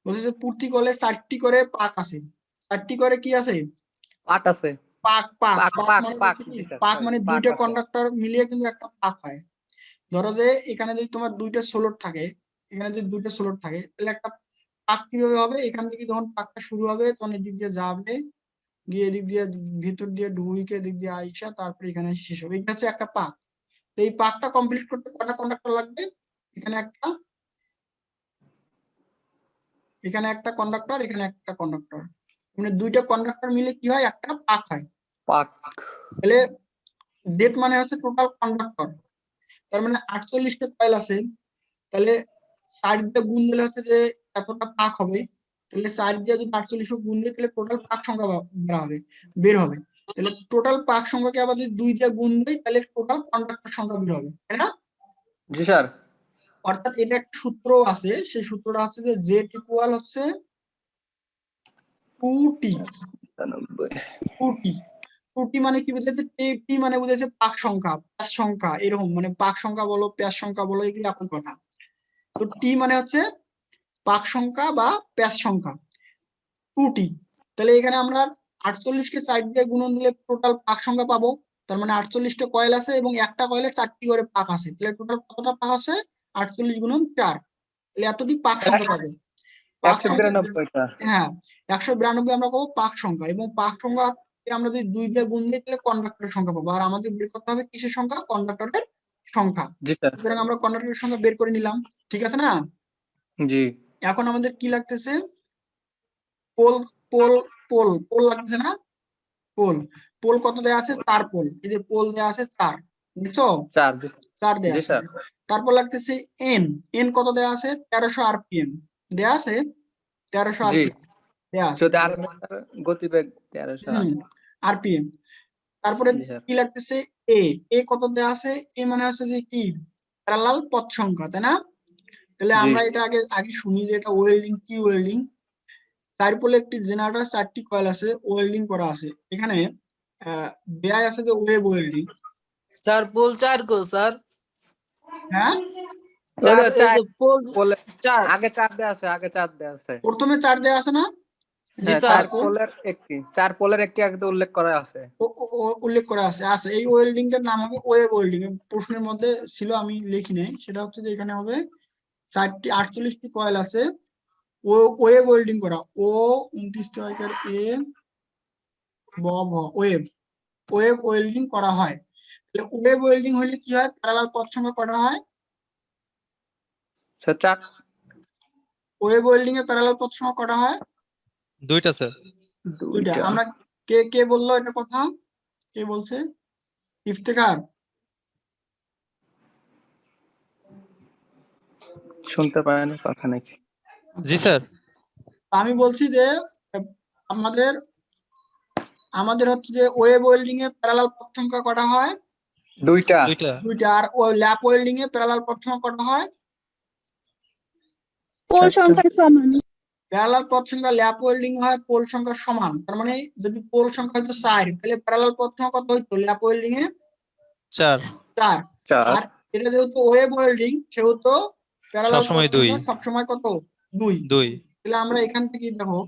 A: বলছে যে প্রতি কয়েলে 4টি করে পাক আছে, 4টি করে কি আছে,
B: পাক আছে।
A: পাক পাক
B: পাক
A: পাক
B: পাক
A: মানে
B: পাক
A: কি?
B: জি স্যার,
A: পাক
B: sorry,
A: মানে
B: পাক
A: দুইটা
B: আছে।
A: কন্ডাক্টর মিলিয়ে কিন্তু একটা পাক হয়। ধরো যে এখানে যদি তোমার দুইটা স্লট থাকে, এখানে যদি দুইটা স্লট থাকে, তাহলে একটা পাক কিভাবে হবে, এখান থেকে যখন পাকটা শুরু হবে তখন এদিক দিয়ে যাবে, গিয়ে এদিক দিয়ে ভিতর দিয়ে ঢুকে এদিক দিয়ে আইসা তারপরে এখানে এসে শেষ হবে, এটা হচ্ছে একটা পাক। তো এই পাকটা কমপ্লিট করতে কয়টা কন্ডাক্টর লাগবে, এখানে একটা, এখানে একটা কন্ডাক্টর, এখানে একটা কন্ডাক্টর, মানে দুইটা কন্ডাক্টর মিলে কি হয়, একটা পাক হয়।
B: পাক।
A: তাহলে জেড মানে হচ্ছে টোটাল কন্ডাক্টর, তার মানে 48টা কয়েল আছে, তাহলে 4 দিয়ে গুণ দিলে হচ্ছে যে এতটা পাক হবে, তাহলে 4 দিয়ে যদি 48 গুণ দিই তাহলে টোটাল পাক সংখ্যা বের হবে। তাহলে টোটাল পাক সংখ্যাকে আবার যদি 2 দিয়ে গুণ দিই তাহলে টোটাল কন্ডাক্টর সংখ্যা বের হবে, তাই না?
B: জি স্যার।
A: অর্থাৎ এটা একটা সূত্র আছে, সেই সূত্রটা হচ্ছে যে জেড ইকুয়াল হচ্ছে 2t, 2t, 2t মানে কি বুঝাচ্ছে, টি মানে বুঝাচ্ছে পাক সংখ্যা, প্যাস সংখ্যা, এরকম মানে পাক সংখ্যা বলো প্যাস সংখ্যা বলো এগুলি একই কথা। তো টি মানে হচ্ছে পাক সংখ্যা বা প্যাস সংখ্যা, 2t। তাহলে এখানে আমরা 48কে 4 দিয়ে গুণন দিলে টোটাল পাক সংখ্যা পাবো, তার মানে 48টা কয়েল আছে এবং একটা কয়েলে 4টি করে পাক আছে, তাহলে টোটাল কতটা পাক আছে, 48 গুণন 4, তাহলে এতটি পাক সংখ্যা পাবো। পাক সংখ্যা,
B: 192টা।
A: হ্যাঁ 192 আমরা পাবো পাক সংখ্যা, এবং পাক সংখ্যা আমরা যদি 2 দিয়ে গুণ দিই তাহলে কন্ডাক্টরের সংখ্যা পাবো, আর আমাদের বের করতে হবে কিসের সংখ্যা, কন্ডাক্টরের সংখ্যা।
B: জি স্যার।
A: সুতরাং আমরা কন্ডাক্টরের সংখ্যা বের করে নিলাম, ঠিক আছে না?
B: জি
A: এখন আমাদের কি লাগতেছে? পোল পোল পোল পোল লাগতেছে না? পোল পোল কত দেয়া আছে? 4 পোল। এই যে পোল দেয়া আছে 4, দেখছো?
B: 4 জি
A: 4 দেয়া
B: জি
A: আছে।
B: স্যার।
A: তারপর লাগতেছে এন। এন কত দেয়া আছে? 1300 আরপিএম দেয়া আছে। 1300
B: জি
A: আরপিএম দেয়া আছে।
B: যদি আর্মেচার গতিবেগ 1300
A: আরপিএম। তারপরে
B: জি স্যার।
A: কি লাগতেছে? এ। এ কত দেয়া আছে? এ মানে হচ্ছে যে কি? প্যারালাল পথ সংখ্যা, তাই না? তাহলে
B: জি
A: আমরা এটা আগে আগে শুনি যে এটা ওয়েল্ডিং কি ওয়েল্ডিং। তারপরে একটি জেনারেটর 4টি কয়েল আছে, ওয়েল্ডিং করা আছে। এখানে দেয়া আছে যে ওয়েব ওয়েল্ডিং।
H: স্যার পোল 4 গো স্যার।
A: হ্যাঁ,
H: চার
B: ওটা
H: এই যে পোল
B: পোলে
H: 4।
B: আগে 4 দেয়া আছে, আগে 4 দেয়া আছে।
A: প্রথমে 4 দেয়া আছে না?
H: জি
B: হ্যাঁ,
H: স্যার।
B: 4 পোলের একটি 4 পোলের একটি আগে উল্লেখ করা আছে।
A: উল্লেখ করা আছে। আচ্ছা, এই ওয়েল্ডিংটার নাম হবে ওয়েব ওয়েল্ডিং। প্রশ্নের মধ্যে ছিল, আমি লিখি নাই। সেটা হচ্ছে যে এখানে হবে 4টি 48টি কয়েল আছে, ও ওয়েব ওয়েল্ডিং করা। ও 29 টাকার এ ব ভ ওয়েব ওয়েব ওয়েল্ডিং করা হয়। তাহলে ওয়েব ওয়েল্ডিং হলে কি হয়? প্যারালাল পথ সংখ্যা কটা হয়?
B: স্যার 4
A: ওয়েব ওয়েল্ডিং এ প্যারালাল পথ সংখ্যা কটা হয়?
D: 2টা স্যার।
A: দুইটা।
B: দুইটা।
A: আমরা কে কে বললো এটা কথা? কে বলছে? ইফতেখার।
B: শুনতে পারেন কথা নাকি?
D: জি স্যার।
A: আমি বলছি যে আমাদের আমাদের হচ্ছে যে ওয়েব ওয়েল্ডিং এ প্যারালাল পথ সংখ্যা কটা হয়?
B: দুইটা।
A: দুইটা। আর ল্যাপ ওয়েল্ডিং এ প্যারালাল পথ সংখ্যা কটা হয়?
F: পোল সংখ্যা সমান।
A: প্যারালাল পথ সংখ্যা ল্যাপ ওয়েল্ডিং হয় পোল সংখ্যা সমান। তার মানে যদি পোল সংখ্যা হইতো 4, তাহলে প্যারালাল পথ সংখ্যা কত হইতো ল্যাপ ওয়েল্ডিং এ?
D: 4
A: 4।
B: 4
A: আর এটা যেহেতু ওয়েব ওয়েল্ডিং, সেহেতু প্যারালাল পথ
D: সবসময় 2
A: সংখ্যা সবসময় কত? 2।
D: 2
A: তাহলে আমরা এখান থেকে দেখো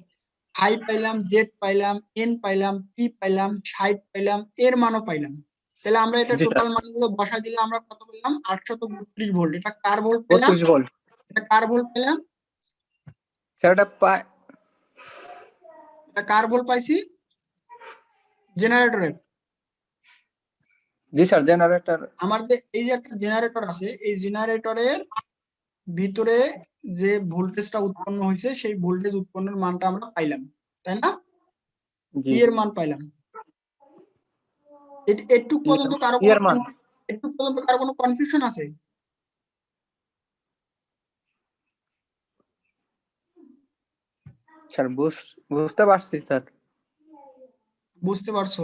A: হাই পাইলাম, জেড পাইলাম, এন পাইলাম, পি পাইলাম, 60 পাইলাম, এর মানও পাইলাম। তাহলে আমরা এটা
B: জি
A: টোটাল মানগুলো বসাই দিলে আমরা কত পেলাম? 832 ভোল্ট। এটা কার ভোল্ট পেলাম?
B: 32 ভোল্ট।
A: এটা কার ভোল্ট পেলাম?
B: স্যার এটা পায়
A: এটা কার ভোল্ট পাইছি? জেনারেটরের।
B: জি স্যার জেনারেটর।
A: আমার যে এই যে একটা জেনারেটর আছে, এই জেনারেটরের ভিতরে যে ভোল্টেজটা উৎপন্ন হয়েছে, সেই ভোল্টেজ উৎপন্নের মানটা আমরা পাইলাম, তাই না?
B: জি
A: ই এর মান পাইলাম। একটু পর্যন্ত কারো
B: ই এর মান।
A: একটু পর্যন্ত কারো কোনো কনফিউশন আছে?
B: স্যার বুঝতে পারছি স্যার।
A: বুঝতে পারছো?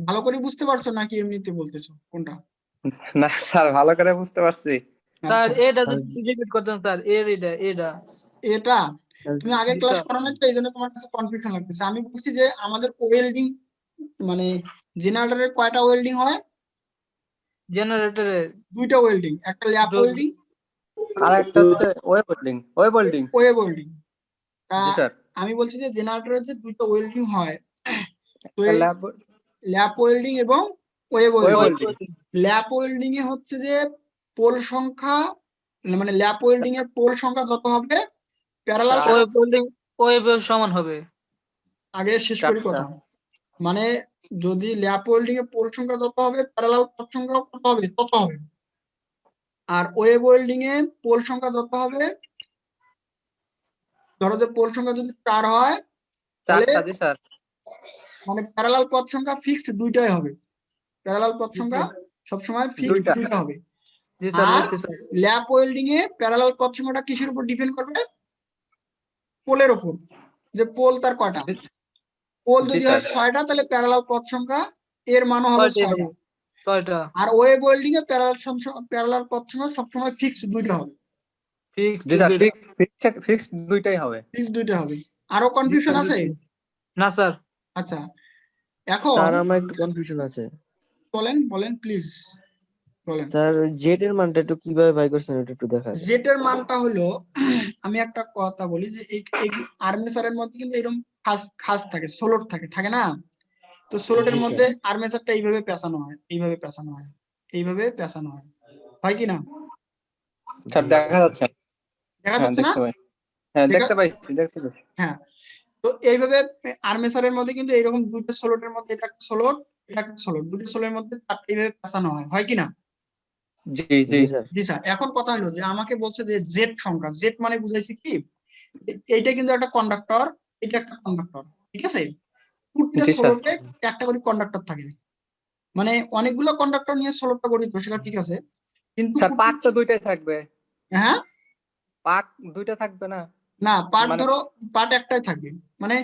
A: ভালো করে বুঝতে পারছো নাকি এমনিতে বলতেছো? কোনটা?
B: না স্যার ভালো করে বুঝতে পারছি।
H: স্যার
A: আচ্ছা,
H: এটা যদি রিপিট করতেন স্যার এটা।
A: এটা তুমি আগে
H: জি
A: ক্লাস
H: স্যার।
A: করো না, তো এই জন্য তোমার কাছে কনফিউশন লাগতেছে। আমি বলছি যে আমাদের ওয়েল্ডিং মানে জেনারেটরের কয়টা ওয়েল্ডিং হয়?
H: জেনারেটরে
A: দুইটা ওয়েল্ডিং, একটা ল্যাপ ওয়েল্ডিং,
B: আর একটা হচ্ছে web welding. Web welding.
A: Web welding.
B: জি স্যার।
A: আমি বলছি যে জেনারেটরের যে দুইটা ওয়েল্ডিং হয়, তো
B: একটা
A: এই
B: ল্যাব
A: ল্যাপ ওয়েল্ডিং এবং ওয়েব
B: ওয়েব
A: ওয়েল্ডিং।
B: ওয়েল্ডিং।
A: ল্যাপ ওয়েল্ডিং এ হচ্ছে যে পোল সংখ্যা, মানে ল্যাপ ওয়েল্ডিং এর পোল সংখ্যা যত হবে প্যারালাল,
B: চার।
H: ওয়েব সমান হবে।
A: আগে শেষ করি
B: 4টা।
A: কথা। মানে যদি ল্যাপ ওয়েল্ডিং এর পোল সংখ্যা যত হবে, প্যারালাল পথ সংখ্যা কত হবে? তত হবে। আর ওয়েব ওয়েল্ডিং এ পোল সংখ্যা যত হবে, ধরো যে পোল সংখ্যা যদি 4 হয়, তাহলে
B: 4টা জি স্যার।
A: মানে প্যারালাল পথ সংখ্যা ফিক্সড দুইটাই হবে। প্যারালাল পথ সংখ্যা সবসময় ফিক্সড
B: দুইটা।
A: দুইটা হবে।
H: জি স্যার
A: আর
H: বুঝছি স্যার।
A: ল্যাপ ওয়েল্ডিং এ প্যারালাল পথ সংখ্যাটা কিসের উপর ডিপেন্ড করবে? পোলের উপর, যে পোল তার কয়টা। পোল
B: জি
A: যদি হয়
B: স্যার।
A: 6টা, তাহলে প্যারালাল পথ সংখ্যা এর মানও হবে
H: 6টা
A: 6টা।
H: 6টা
A: আর ওয়েব ওয়েল্ডিং এ প্যারালাল পথ সংখ্যা সবসময় ফিক্সড দুইটা হবে।
H: ফিক্সড
B: জি স্যার
H: দুইটা।
B: ফিক্স দুইটাই হবে।
A: ফিক্সড দুইটা হবে। আরো
H: জি
A: কনফিউশন
H: স্যার
A: আছে?
H: বুঝছি। না স্যার।
A: আচ্ছা, এখন
G: স্যার আমার একটু কনফিউশন আছে।
A: বলেন বলেন প্লিজ বলেন।
G: স্যার জেড এর মানটা একটু কিভাবে বাই করছেন এটা একটু দেখাবেন।
A: জেড এর মানটা হলো, আমি একটা কথা বলি যে এই আর্মেচারের মধ্যে কিন্তু এরকম খাস থাকে, সোলট থাকে, থাকে না? তো সোলটের
G: জি
A: মধ্যে
G: স্যার।
A: আর্মেচারটা এইভাবে পেঁচানো হয়, এইভাবে পেঁচানো হয়, এইভাবে পেঁচানো হয়, হয় কি না?
B: স্যার
G: জি
B: দেখা যাচ্ছে।
A: দেখা
B: হ্যাঁ
A: যাচ্ছে না?
B: দেখতে পাই। হ্যাঁ
A: দেখা,
B: দেখতে পাইছি।
A: হ্যাঁ। তো এইভাবে আর্মেচারের মধ্যে কিন্তু এরকম দুটো সোলটের মধ্যে, এটা একটা সোলট, এটা একটা সোলট, দুটো সোলের মধ্যে তারটা এইভাবে পেঁচানো হয়, হয় কি না?
H: জি জি
G: জি স্যার
A: জি স্যার। এখন কথা হলো যে আমাকে বলছে যে জেড সংখ্যা, জেড মানে বুঝাইছি কি এইটা কিন্তু একটা কন্ডাক্টর, এটা একটা কন্ডাক্টর, ঠিক আছে? প্রতিটা
H: জি স্যার।
A: ষোলোতে একটা করে কন্ডাক্টর থাকে, মানে অনেকগুলো কন্ডাক্টর নিয়ে ষোলোটা গঠিত, সেটা ঠিক আছে, কিন্তু
B: স্যার পাক তো দুইটাই থাকবে,
A: হ্যাঁ
B: পাক দুইটা থাকবে না?
A: না, পার্ট
B: মানে
A: ধরো পার্ট একটাই থাকবে, মানে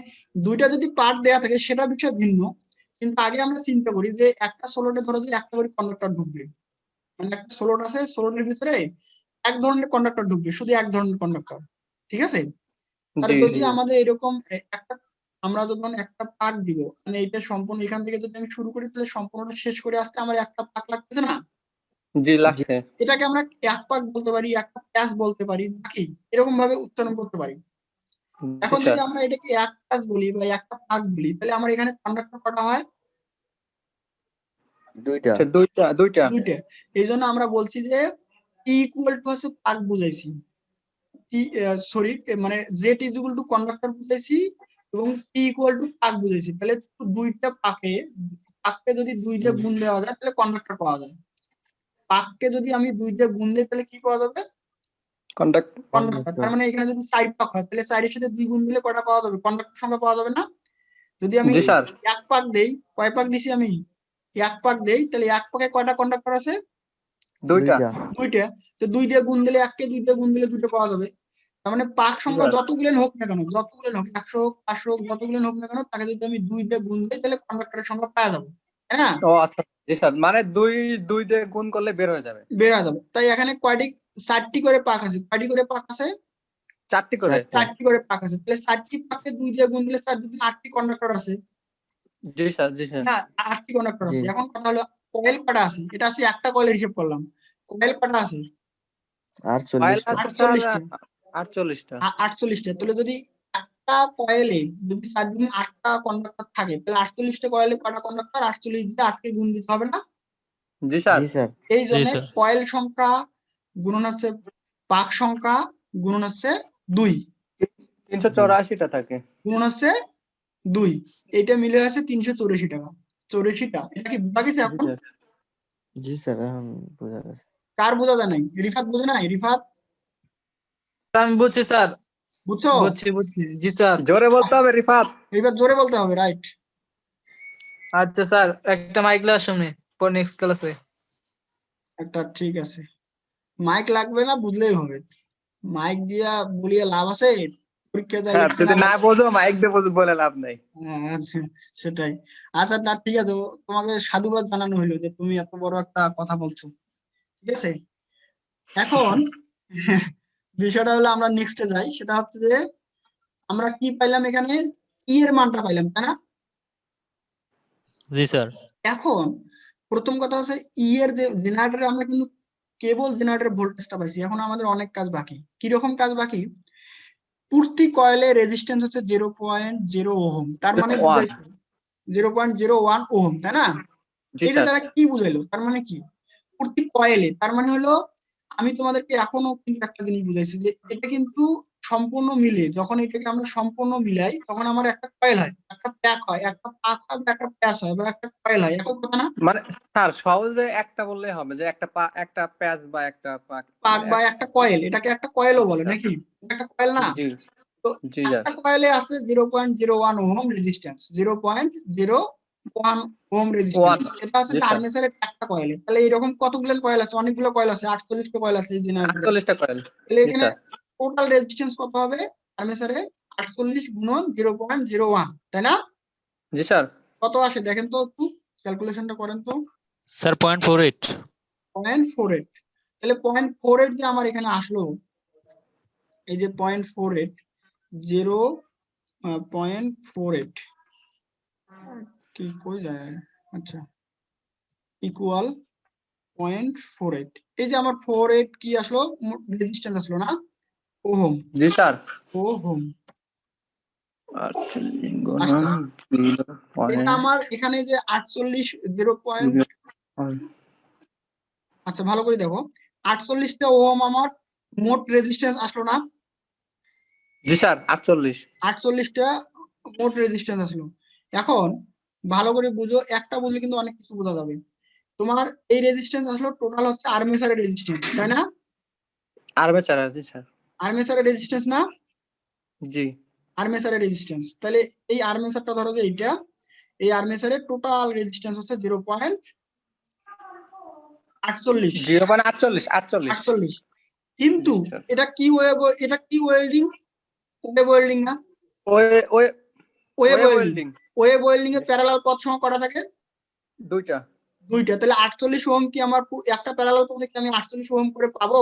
A: দুইটা যদি পার্ট দেয়া থাকে সেটা বিষয় ভিন্ন, কিন্তু আগে আমরা চিন্তা করি যে একটা ষোলোটে ধরো যে একটা করে কন্ডাক্টর ঢুকবে, মানে একটা ষোলোট আছে, ষোলোটের ভিতরে এক ধরনের কন্ডাক্টর ঢুকবে, শুধু এক ধরনের কন্ডাক্টর, ঠিক আছে? আর
H: জি
A: যদি আমাদের এরকম একটা, আমরা যখন একটা পাক দিব, মানে এটা সম্পূর্ণ এখান থেকে যদি আমি শুরু করি তাহলে সম্পূর্ণটা শেষ করে আসতে আমার একটা পাক লাগতেছে না?
H: জি লাগছে।
A: এটাকে আমরা এক পাক বলতে পারি, একটা প্যাচ বলতে পারি, নাকি এরকম ভাবে উচ্চারণ করতে পারি।
H: জি
A: এখন যদি
H: স্যার।
A: আমরা এটাকে এক প্যাচ বলি বা একটা পাক বলি, তাহলে আমার এখানে কন্ডাক্টর কটা হয়?
G: দুইটা
H: স্যার দুইটা দুইটা।
A: দুইটা। এই জন্য আমরা বলছি যে ইকুয়াল টু হচ্ছে পাক বুঝাইছি, সরি মানে Z is equal to conductor বুঝাইছি এবং টি ইকুয়াল টু পাক বুঝাইছি, তাহলে দুইটা পাককে যদি দুইটা গুণ দেওয়া যায় তাহলে কন্ডাক্টর পাওয়া যায়। পাককে যদি আমি দুইটা গুণ দিই তাহলে কি পাওয়া যাবে?
H: কন্ডাক্ট।
A: কন্ডাক্টর। তার মানে এখানে যদি 4 পাক হয় তাহলে 4 এর সাথে 2 গুণ দিলে কয়টা পাওয়া যাবে? কন্ডাক্টর সংখ্যা পাওয়া যাবে না? যদি আমি
H: জি স্যার।
A: এক পাক দেই, কয় পাক দিছি আমি? এক পাক দেই, তাহলে এক পাকে কয়টা কন্ডাক্টর আছে?
H: দুইটা।
G: দুইটা
A: দুইটা। তো 2 দিয়ে গুণ দিলে, এককে 2 দিয়ে গুণ দিলে দুটো পাওয়া যাবে। তার মানে পাক সংখ্যা
H: স্যার।
A: যতগুলেন হোক না কেন, যতগুলেন হোক, 100 হোক, 500 হোক, যতগুলেন হোক না কেন, তাকে যদি আমি 2 দিয়ে গুণ দিই তাহলে কন্ডাক্টরের সংখ্যা পাওয়া যাবে, তাই না?
B: ও আচ্ছা, জি স্যার, মানে দুই দুই দিয়ে গুণ করলে বের হয়ে যাবে।
A: বের হয়ে যাবে। তাই এখানে কয়টি, 4টি করে পাক আছে, কয়টি করে পাক আছে?
B: 4টি করে।
G: চারটা
A: 4টি করে পাক আছে, তাহলে 4টি পাকে 2 দিয়ে গুণ দিলে 4 দুগুণ 8টি কন্ডাক্টর আছে,
B: জি স্যার, জি স্যার।
A: না? 8টি কন্ডাক্টর
G: জি
A: আছে। এখন কথা হলো কয়েল কটা আছে? এটা আছে একটা কয়েলের হিসাব করলাম, কয়েল কটা আছে?
B: কয়েল
G: 48টা
B: আছে স্যার
A: 48টা।
B: 48টা।
A: 48টা। তাহলে যদি একটা কয়েলে যদি 4 গুণ 8টা কন্ডাক্টর থাকে তাহলে 48টা কয়েলে কয়টা কন্ডাক্টর? 48 দিয়ে 8 কে গুণ দিতে হবে না?
B: জি স্যার।
G: জি স্যার
A: এই
D: জি
A: জন্য
D: স্যার।
A: কয়েল সংখ্যা গুণন হচ্ছে পাক সংখ্যা গুণন হচ্ছে 2
B: 384টা থাকে।
A: গুণন হচ্ছে 2, এইটা মিলে আছে 384 টাকা, 84টা। এটা কি বোঝা গেছে
B: জি
A: এখন?
B: স্যার।
G: জি স্যার এখন বোঝা গেছে
A: কার বোঝা যায় নাই? রিফাত বোঝে নাই? রিফাত
H: আমি বুঝছি স্যার,
A: বুঝছো?
H: বুঝছি বুঝছি। জি স্যার।
B: জোরে বলতে হবে রিফাত।
A: রিফাত জোরে বলতে হবে, রাইট।
H: আচ্ছা স্যার, একটা মাইক লাগার সামনে পর নেক্সট ক্লাসে।
A: একটা ঠিক আছে, মাইক লাগবে না, বুঝলেই হবে। মাইক দিয়া বলিয়ে লাভ আছে? পরীক্ষা দেয়
B: হ্যাঁ,
A: লিখতে
B: যদি
A: না
B: না
A: পারলে?
B: বোঝো মাইক দিয়ে বলে লাভ নাই।
A: আচ্ছা, সেটাই। আচ্ছা না, ঠিক আছে, তোমাকে সাধুবাদ জানানো হলো যে তুমি এত বড় একটা কথা বলছো, ঠিক আছে? এখন বিষয়টা হলো আমরা নেক্সটে যাই, সেটা হচ্ছে যে আমরা কি পাইলাম এখানে? ই এর মানটা পাইলাম, তাই না?
D: জি স্যার।
A: এখন প্রথম কথা হচ্ছে ই এর যে জেনারেটরে আমরা কিন্তু কেবল জেনারেটরের ভোল্টেজটা পাইছি, এখন আমাদের অনেক কাজ বাকি। কিরকম কাজ বাকি? প্রতি কয়েলে রেজিস্ট্যান্স হচ্ছে 0.0 ওহম, তার মানে
B: 1
A: বুঝাইছে 0.01 ওহম, তাই না?
B: জি
A: এটা
B: স্যার।
A: দ্বারা কি বুঝাইলো? তার মানে কি? প্রতি কয়েলে, তার মানে হলো আমি তোমাদেরকে এখনো কিন্তু একটা জিনিস বুঝাইছি যে এটা কিন্তু সম্পূর্ণ মিলে, যখন এটাকে আমরা সম্পূর্ণ মিলাই তখন আমার একটা কয়েল হয়, একটা প্যাক হয়, একটা পাক হয় বা একটা প্যাচ হয় বা একটা কয়েল হয়, একই কথা না?
B: মানে স্যার সহজে একটা বললেই হবে যে একটা প্যাচ বা একটা পাক,
A: পাক
B: মানে
A: বা একটা কয়েল, এটাকে একটা কয়েলও বলে
B: স্যার।
A: নাকি? এটা একটা কয়েল না?
B: জি
A: তো
B: জি স্যার।
A: একটা কয়েলে আছে 0.01 ওহম রেজিস্ট্যান্স, 0.01 ওহম রেজিস্ট্যান্স,
B: 1।
A: এটা আছে
B: জি
A: যে
B: স্যার।
A: আর্মেচারের একটা কয়েলে। তাহলে এরকম কতগুলো কয়েল আছে? অনেকগুলো কয়েল আছে, 48টা কয়েল আছে এই জেনারেটরে।
B: 48টা কয়েল।
A: তাহলে
B: জি
A: এখানে
B: স্যার।
A: টোটাল রেজিস্ট্যান্স কত হবে আর্মেচারে? 48 গুণন 0.01, তাই না?
B: জি স্যার।
A: কত আসে দেখেন তো, একটু ক্যালকুলেশনটা করেন তো।
D: স্যার 0.48।
A: 0.48। তাহলে 0.48 যে আমার এখানে আসলো, এই যে 0.48, 0.48 কি কই যায়, আচ্ছা, ইকুয়াল 0.48। এই যে আমার 48 কি আসলো? রেজিস্ট্যান্স আসলো না? ওহম,
B: জি স্যার।
A: ওহম।
B: 48 গুণন
A: আচ্ছা, এটা
B: 0.0।
A: আমার এখানে যে 48 আচ্ছা ভালো করে দেখো, 48টা ওহম আমার মোট রেজিস্ট্যান্স আসলো না?
B: জি স্যার 48।
A: 48টা মোট রেজিস্ট্যান্স আসলো। এখন ভালো করে বুঝো, একটা বুঝলে কিন্তু অনেক কিছু বোঝা যাবে। তোমার এই রেজিস্ট্যান্স আসলে টোটাল হচ্ছে আর্মেচারের রেজিস্ট্যান্স, তাই না?
G: আর্মেচার আছে স্যার।
A: আর্মেচারের রেজিস্ট্যান্স না,
G: জি
A: আর্মেচারের রেজিস্ট্যান্স। তাহলে এই আর্মেচারটা ধরো যে এইটা, এই আর্মেচারের টোটাল রেজিস্ট্যান্স হচ্ছে 0.48
G: 0.48
A: কিন্তু
G: জি, স্যার।
A: এটা কি ওয়েল্ডিং? ওয়েব ওয়েল্ডিং না,
G: way way
A: web welding.
G: Welding
A: web welding এর প্যারালাল পথ সংখ্যা কটা থাকে?
G: দুইটা।
A: তাহলে 48 ওহম কি আমার একটা প্যারালাল পথে কি আমি 48 ওহম করে পাবো?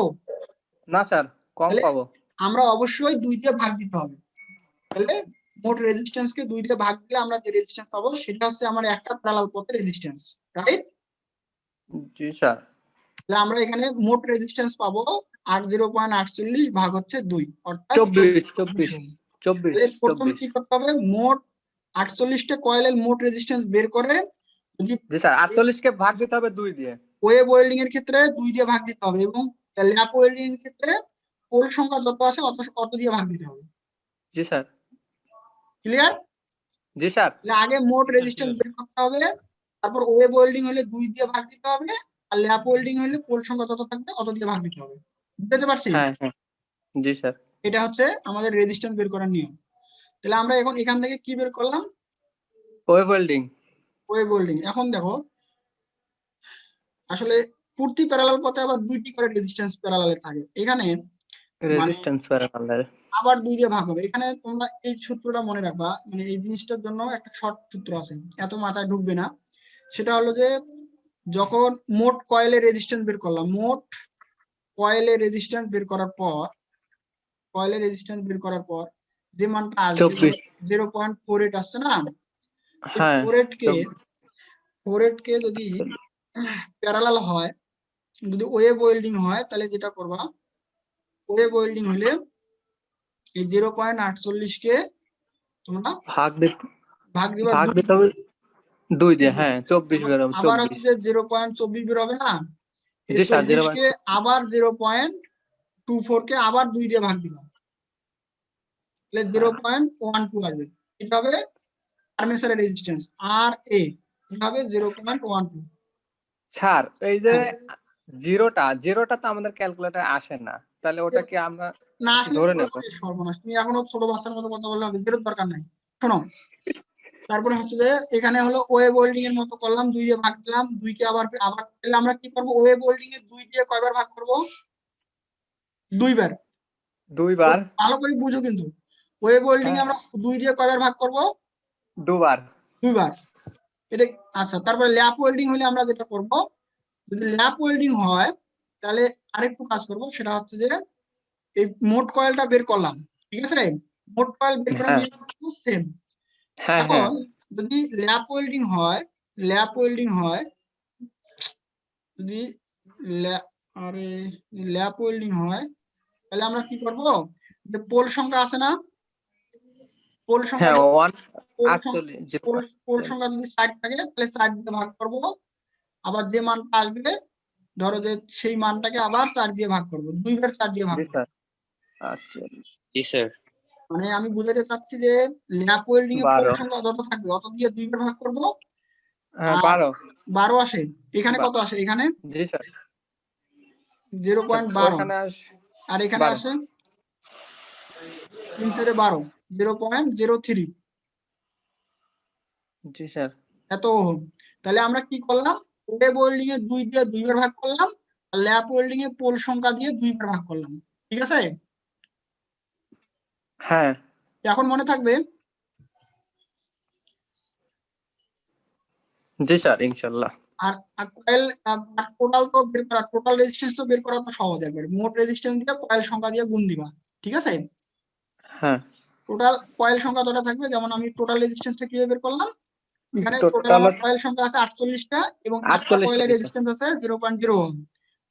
G: না স্যার, কম
A: তাহলে
G: পাবো।
A: আমরা অবশ্যই 2 দিয়ে ভাগ দিতে হবে। তাহলে মোট রেজিস্ট্যান্স কে 2 দিয়ে ভাগ দিলে আমরা যে রেজিস্ট্যান্স পাবো সেটা হচ্ছে আমার একটা প্যারালাল পথের রেজিস্ট্যান্স, রাইট?
G: জি স্যার।
A: তাহলে আমরা এখানে মোট রেজিস্ট্যান্স পাবো 0.48 ভাগ হচ্ছে 2, অর্থাৎ
G: 24
A: ওহম।
G: 24
A: তাহলে প্রথমে
G: 24
A: কি করতে হবে? মোট 48টা কয়েলের মোট রেজিস্ট্যান্স বের করে যদি
G: জি স্যার, 48 কে ভাগ দিতে হবে 2 দিয়ে।
A: ওয়েব ওয়েল্ডিং এর ক্ষেত্রে 2 দিয়ে ভাগ দিতে হবে, এবং ল্যাপ ওয়েল্ডিং এর ক্ষেত্রে পোল সংখ্যা যত আছে অত দিয়ে ভাগ দিতে হবে।
G: জি স্যার।
A: ক্লিয়ার?
G: জি স্যার।
A: তাহলে আগে মোট রেজিস্ট্যান্স বের করতে হবে, তারপর ওয়েব ওয়েল্ডিং হলে 2 দিয়ে ভাগ দিতে হবে, আর ল্যাপ ওয়েল্ডিং হলে পোল সংখ্যা যত থাকবে অত দিয়ে ভাগ দিতে হবে। বুঝতে পারছি?
G: হ্যাঁ হ্যাঁ জি স্যার।
A: এটা হচ্ছে আমাদের রেজিস্ট্যান্স বের করার নিয়ম। তাহলে আমরা এখন এখান থেকে কি বের করলাম?
G: Web welding.
A: Web welding. এখন দেখো আসলে প্রতি প্যারালাল পথে আবার 2টি করে রেজিস্ট্যান্স প্যারালালে থাকে। এখানে মানে
G: রেজিস্ট্যান্স প্যারালাল।
A: আবার 2 দিয়ে ভাগ হবে। এখানে তোমরা এই সূত্রটা মনে রাখবা, মানে এই জিনিসটার জন্য একটা শর্ট সূত্র আছে, এত মাথায় ঢুকবে না। সেটা হলো যে যখন মোট কয়েলের রেজিস্ট্যান্স বের করলাম, মোট কয়েলের রেজিস্ট্যান্স বের করার পর যে মানটা আসবে
G: 24
A: 0.48 আসছে না,
G: হ্যাঁ
A: 48 কে যদি প্যারালাল হয়, যদি ওয়েব ওয়েল্ডিং হয়, তাহলে যেটা করবা, ওয়েব ওয়েল্ডিং হলে এই 0.48 কে তোমরা
G: ভাগ দিতে
A: দিবা
G: ভাগ
A: 2
G: দিতে হবে 2 দিয়ে। হ্যাঁ 24 বের হবে।
A: আবার
G: 24
A: হচ্ছে যে 0.24 বের হবে না, এই
G: জি স্যার।
A: 24 কে আবার 0.24 কে আবার 2 দিয়ে ভাগ দিবা, তাহলে 0.12 আসবে। এটা হবে আর্মেচারের রেজিস্ট্যান্স আর এ, এটা হবে 0.12।
G: স্যার এই যে জিরোটা তো আমাদের ক্যালকুলেটরে আসে না, তাহলে ওটা কি আমরা
A: না আসলে
G: ধরে নেব?
A: সর্বনাশ, তুমি এখনো ছোট বাচ্চার মতো কথা বললে হবে, বেরোর দরকার নাই। শোনো, তারপরে হচ্ছে যে এখানে হলো ওয়েব ওয়েল্ডিং এর মতো করলাম, 2 দিয়ে ভাগ দিলাম, 2 কে আবার তাহলে আমরা কি করব? ওয়েব ওয়েল্ডিং এ 2 দিয়ে কয়বার ভাগ করব? 2 বার।
G: 2 বার।
A: ভালো করে বুঝো কিন্তু, ওয়েব ওয়েল্ডিং এ
G: হ্যাঁ
A: আমরা 2 দিয়ে কয়বার ভাগ করব?
G: 2 বার।
A: 2 বার। এটা আচ্ছা। তারপরে ল্যাপ ওয়েল্ডিং হলে আমরা যেটা করব, যদি ল্যাপ ওয়েল্ডিং হয় তাহলে আরেকটু কাজ করব, সেটা হচ্ছে যে এই মোট কয়েলটা বের করলাম, ঠিক আছে? মোট কয়েল বের করার
G: হ্যাঁ
A: নিয়ম কিন্তু সেম।
G: হ্যাঁ হ্যাঁ
A: এখন যদি ল্যাপ ওয়েল্ডিং হয়, যদি আরে ল্যাপ ওয়েল্ডিং হয়, তাহলে আমরা কি করব? যে পোল সংখ্যা আছে না, পোল সংখ্যা
G: হ্যাঁ
A: পোল
G: 1
A: পোল সংখ্যা যদি 60 থাকে তাহলে 60 দিয়ে ভাগ করব, আবার যে মানটা আসবে ধরো যে সেই মানটাকে আবার 4 দিয়ে ভাগ করব, 2 বার 4 দিয়ে ভাগ
G: জি
A: করব।
G: স্যার। আচ্ছা
D: জি স্যার।
A: মানে আমি বুঝাতে চাচ্ছি যে ল্যাপ ওয়েল্ডিং এ পোল
G: 12।
A: সংখ্যা যত থাকবে অত দিয়ে 2 বার ভাগ করব,
G: হ্যাঁ
A: আর
G: 12।
A: 12 আসে। এখানে কত আসে? এখানে
G: জি স্যার।
A: 0.12,
G: ওখানে
A: আর এখানে
G: 12।
A: আসে 3 × 12, 0.03
G: জি স্যার।
A: এত ওহম। তাহলে আমরা কি করলাম? ওয়েব ওয়েল্ডিং এ 2 দিয়ে 2 বার ভাগ করলাম, আর ল্যাপ ওয়েল্ডিং এ পোল সংখ্যা দিয়ে 2 বার ভাগ করলাম, ঠিক আছে?
G: হ্যাঁ
A: এখন মনে থাকবে?
G: জি স্যার ইনশাআল্লাহ।
A: আর কয়েল টোটাল তো বের করা, টোটাল রেজিস্ট্যান্স তো বের করা তো সহজ, একবার মোট রেজিস্ট্যান্স দিয়ে কয়েল সংখ্যা দিয়ে গুণ দিবা, ঠিক আছে?
G: হ্যাঁ
A: টোটাল কয়েল সংখ্যা যতটা থাকবে, যেমন আমি টোটাল রেজিস্ট্যান্সটা কিভাবে বের করলাম, এখানে টোটাল
G: টোটাল
A: আমার কয়েল সংখ্যা আছে 48টা এবং একটা
G: 48
A: কয়েলের
G: টা।
A: রেজিস্ট্যান্স আছে 0.01।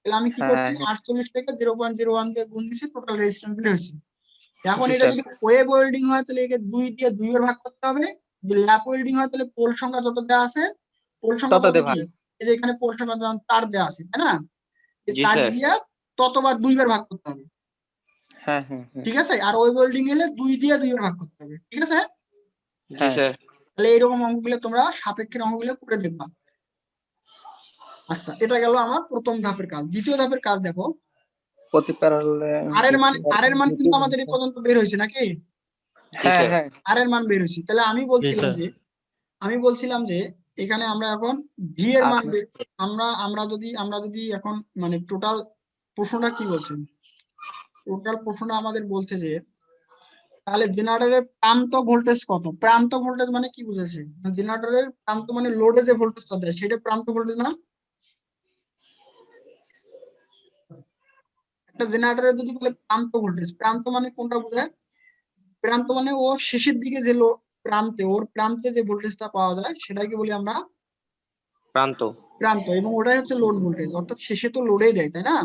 A: তাহলে আমি কি
G: হ্যাঁ
A: করছি? 48 থেকে 0.01 দিয়ে গুণ দিছি, টোটাল রেজিস্ট্যান্স বের হয়েছে। এখন
G: জি
A: এটা
G: স্যার।
A: যদি ওয়েব ওয়েল্ডিং হয় তাহলে একে 2 দিয়ে 2 বার ভাগ করতে হবে, যদি ল্যাপ ওয়েল্ডিং হয় তাহলে পোল সংখ্যা যত দেওয়া আছে, পোল সংখ্যা
G: তত
A: বলতে
G: দিয়ে
A: কি,
G: ভাগ।
A: এই যে এখানে পোল সংখ্যা যেমন 4 দেওয়া আছে, তাই না? এই
D: জি
A: 4
D: স্যার।
A: দিয়ে ততবার 2 বার ভাগ করতে হবে,
G: হ্যাঁ হ্যাঁ হ্যাঁ
A: ঠিক আছে? আর ওয়েব ওয়েল্ডিং এলে 2 দিয়ে 2 বার ভাগ করতে হবে, ঠিক আছে?
D: জি স্যার।
A: তাহলে এইরকম অঙ্কগুলো তোমরা সাপেক্ষের অঙ্কগুলো করে দেখবা। আচ্ছা, এটা গেল আমার প্রথম ধাপের কাজ। দ্বিতীয় ধাপের কাজ দেখো,
G: প্রতি প্যারালে
A: আর এর মান কিন্তু আমাদের এই পর্যন্ত বের হয়েছে নাকি?
G: হ্যাঁ হ্যাঁ
A: আর এর মান বের হয়েছে, তাহলে আমি বলছিলাম যে এখানে আমরা এখন ভি এর মান আমরা যদি এখন মানে টোটাল প্রশ্নটা কি বলছেন, টোটাল প্রশ্নটা আমাদের বলছে যে তাহলে জেনারেটরের প্রান্ত ভোল্টেজ কত? প্রান্ত ভোল্টেজ মানে কি বুঝেছে? জেনারেটরের প্রান্ত মানে লোডে যে ভোল্টেজটা দেয় সেটা প্রান্ত ভোল্টেজ না? একটা জেনারেটরের যদি বলে প্রান্ত ভোল্টেজ, প্রান্ত মানে কোনটা বোঝায়? প্রান্ত মানে ও শেষের দিকে যে প্রান্তে যে ভোল্টেজটা পাওয়া যায় সেটাকে বলি আমরা প্রান্ত, এবং ওটাই হচ্ছে লোড ভোল্টেজ, অর্থাৎ শেষে তো লোডেই দেয়, তাই না?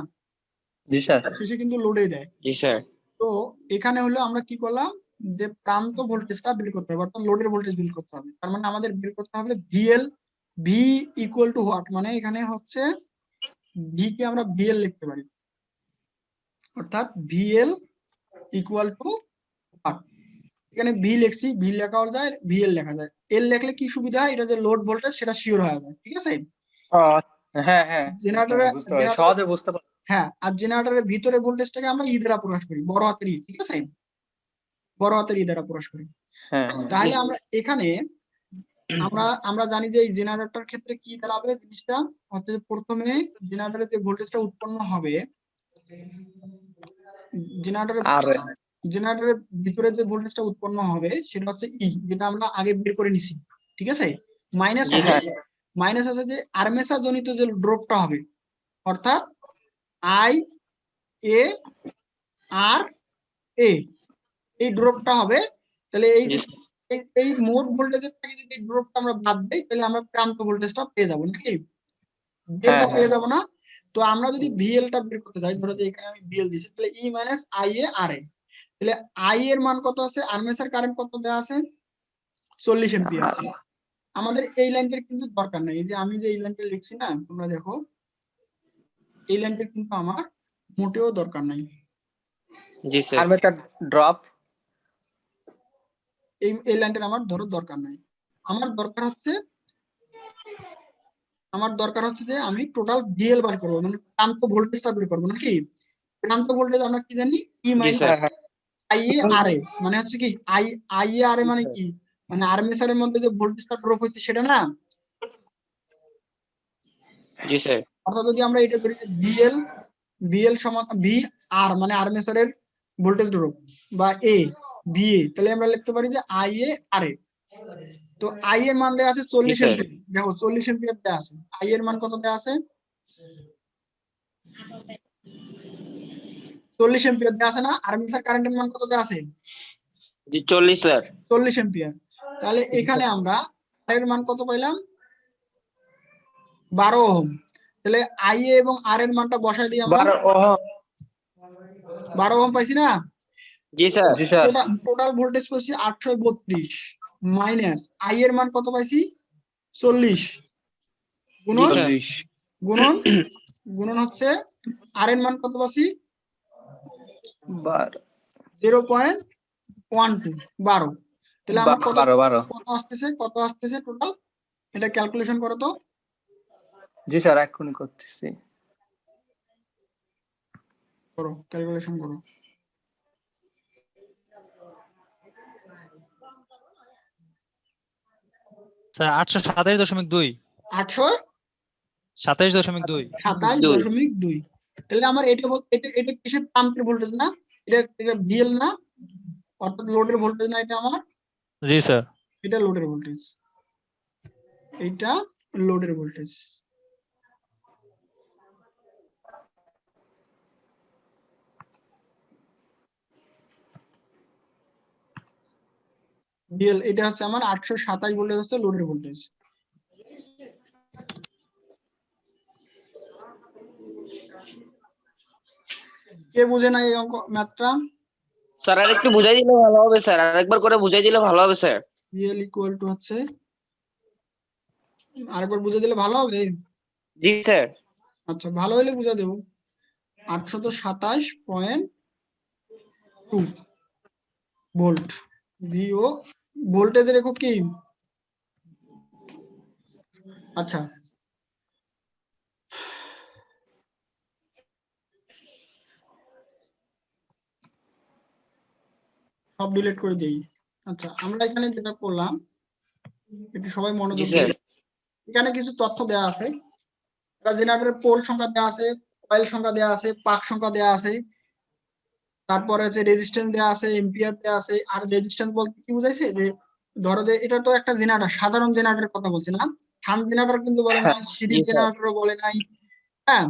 G: জি স্যার
A: শেষে কিন্তু লোডেই দেয়। তো এখানে হলো আমরা কি করলাম, যে প্রান্ত ভোল্টেজটা বের করতে হবে, অর্থাৎ লোডের ভোল্টেজ বের করতে হবে। তার মানে আমাদের বের করতে হবে ভি ইকুয়াল টু হোয়াট, মানে এখানে হচ্ছে ভি কে আমরা ভিএল লিখতে পারি, অর্থাৎ ভিএল ইকুয়াল টু হোয়াট। এখানে ভি লিখছি, ভি লেখা যায়, ভিএল লেখা যায়। এল লিখলে কি সুবিধা হয়, এটা যে লোড ভোল্টেজ সেটা শিওর হয়ে যায়, ঠিক আছে?
G: হ্যাঁ হ্যাঁ সহজে বুঝতে পারছি।
A: হ্যাঁ, আর জেনারেটরের ভিতরে ভোল্টেজটাকে আমরা ই দ্বারা প্রকাশ করি, বড় হাতের ই, ঠিক আছে? বড় হাতের ই দ্বারা প্রকাশ করি।
G: হ্যাঁ
A: তাহলে আমরা এখানে আমরা জানি যে এই জেনারেটর ক্ষেত্রে কি দাঁড়াবে জিনিসটা, অর্থাৎ প্রথমে জেনারেটরের যে ভোল্টেজটা উৎপন্ন হবে, জেনারেটরের ভিতরে যে ভোল্টেজটা উৎপন্ন হবে সেটা হচ্ছে ই, যেটা আমরা আগে বের করে নিছি, ঠিক আছে? মাইনাস আছে যে আর্মেচার জনিত যে ড্রপটা হবে, অর্থাৎ আই এ আর এ, এই ড্রপটা হবে। তাহলে এই মোট ভোল্টেজের থেকে যদি ড্রপটা আমরা বাদ দেই তাহলে আমরা প্রান্ত ভোল্টেজটা পেয়ে যাবো নাকি? ভিএলটা পেয়ে যাবো না? তো আমরা যদি ভিএলটা বের করতে চাই, ধরো যে এখানে আমি ভিএল দিয়েছি, তাহলে ই মাইনাস আই এ আর এ, তাহলে আই এর মান কত আছে, আর্মেচার কারেন্ট কত দেওয়া আছে? 40 এম্পিয়ার। আমাদের এই লাইনটার কিন্তু দরকার নাই, এই যে আমি যে এই লাইনটা লিখছি না, তোমরা দেখো এই লাইনটার কিন্তু আমার মোটেও দরকার নাই।
G: আর্মেচার ড্রপ,
A: এই লাইনটার আমার ধরো দরকার নাই। আমার দরকার হচ্ছে যে আমি টোটাল ভিএল বার করবো, মানে প্রান্ত ভোল্টেজটা বের করবো নাকি? প্রান্ত ভোল্টেজ আমরা কি জানি, ই মাইনাস আই এ আর এ, মানে হচ্ছে কি আই এ আর এ মানে কি, মানে আর্মেচারের মধ্যে যে ভোল্টেজটা ড্রপ হচ্ছে সেটা না? অর্থাৎ যদি আমরা এটা ধরি ভিএল সমান ভি আর, মানে আর্মেচারের ভোল্টেজ ড্রপ, বা এ ভিএ, তাহলে আমরা লিখতে পারি যে আই এ আর এ। তো আই এর মান দেওয়া আছে 40 এম্পিয়ার, দেখো 40 এম্পিয়ার দেওয়া আছে। আই এর মান কত দেওয়া আছে? 40 এম্পিয়ার দেওয়া আছে না? আর্মেচার কারেন্টের মান কত দেওয়া আছে? 40 এম্পিয়ার। তাহলে এখানে আমরা আর এর মান কত পাইলাম? 12 ওহম। তাহলে আই এ এবং আর এর মানটা বসাই দিই আমরা, 12 ওহম পাইছি না? টোটাল ভোল্টেজ পাইছি 832 মাইনাস আই এর মান কত পাইছি? 40 গুণন হচ্ছে আর এর মান কত পাইছি? 0.12, 12। তাহলে আমার কত আসতেছে টোটাল? এটা ক্যালকুলেশন করো তো।
G: জি স্যার এখনই করতেছি।
A: করো, ক্যালকুলেশন করো।
D: স্যার 827.2
A: 27.2। তাহলে আমার এটা কিসের প্রান্তের ভোল্টেজ না? এটা ভিএল না, অর্থাৎ লোডের ভোল্টেজ না, এটা আমার।
D: জি স্যার।
A: এটা লোডের ভোল্টেজ, এইটা লোডের ভোল্টেজ। ভিএল এটা হচ্ছে আমার 827 ভোল্টেজ হচ্ছে লোডের ভোল্টেজ। কে বুঝে না এই অঙ্ক ম্যাথটা?
I: স্যার আরেকটু বুঝাই দিলে ভালো হবে স্যার, আরেকবার করে বুঝাই দিলে ভালো হবে স্যার।
A: ভিএল ইকুয়াল টু হচ্ছে, আরেকবার বুঝে দিলে ভালো হবে।
I: জি স্যার।
A: আচ্ছা, ভালো হলে বুঝা দেব। 827.2 ভোল্ট, ভিও ভোল্টেজের একক কি? আচ্ছা, সব ডিলিট করে দিই। আচ্ছা, আমরা এখানে যেটা করলাম একটু সবাই
I: জি
A: মনোযোগ
I: স্যার।
A: দিন। এখানে কিছু তথ্য দেওয়া আছে। জেনারেটরের পোল সংখ্যা দেওয়া আছে, কয়েল সংখ্যা দেওয়া আছে, পাক সংখ্যা দেওয়া আছে, তারপরে হচ্ছে রেজিস্ট্যান্স দেওয়া আছে, এম্পিয়ার দেওয়া আছে। আর রেজিস্ট্যান্স বলতে কি বুঝাইছে, যে ধরো যে এটা তো একটা জেনারেটর, সাধারণ জেনারেটরের কথা বলছি না, শান্ট জেনারেটর কিন্তু বলে নাই,
I: জি
A: সিরিজ
I: স্যার।
A: জেনারেটরও বলে নাই, হ্যাঁ,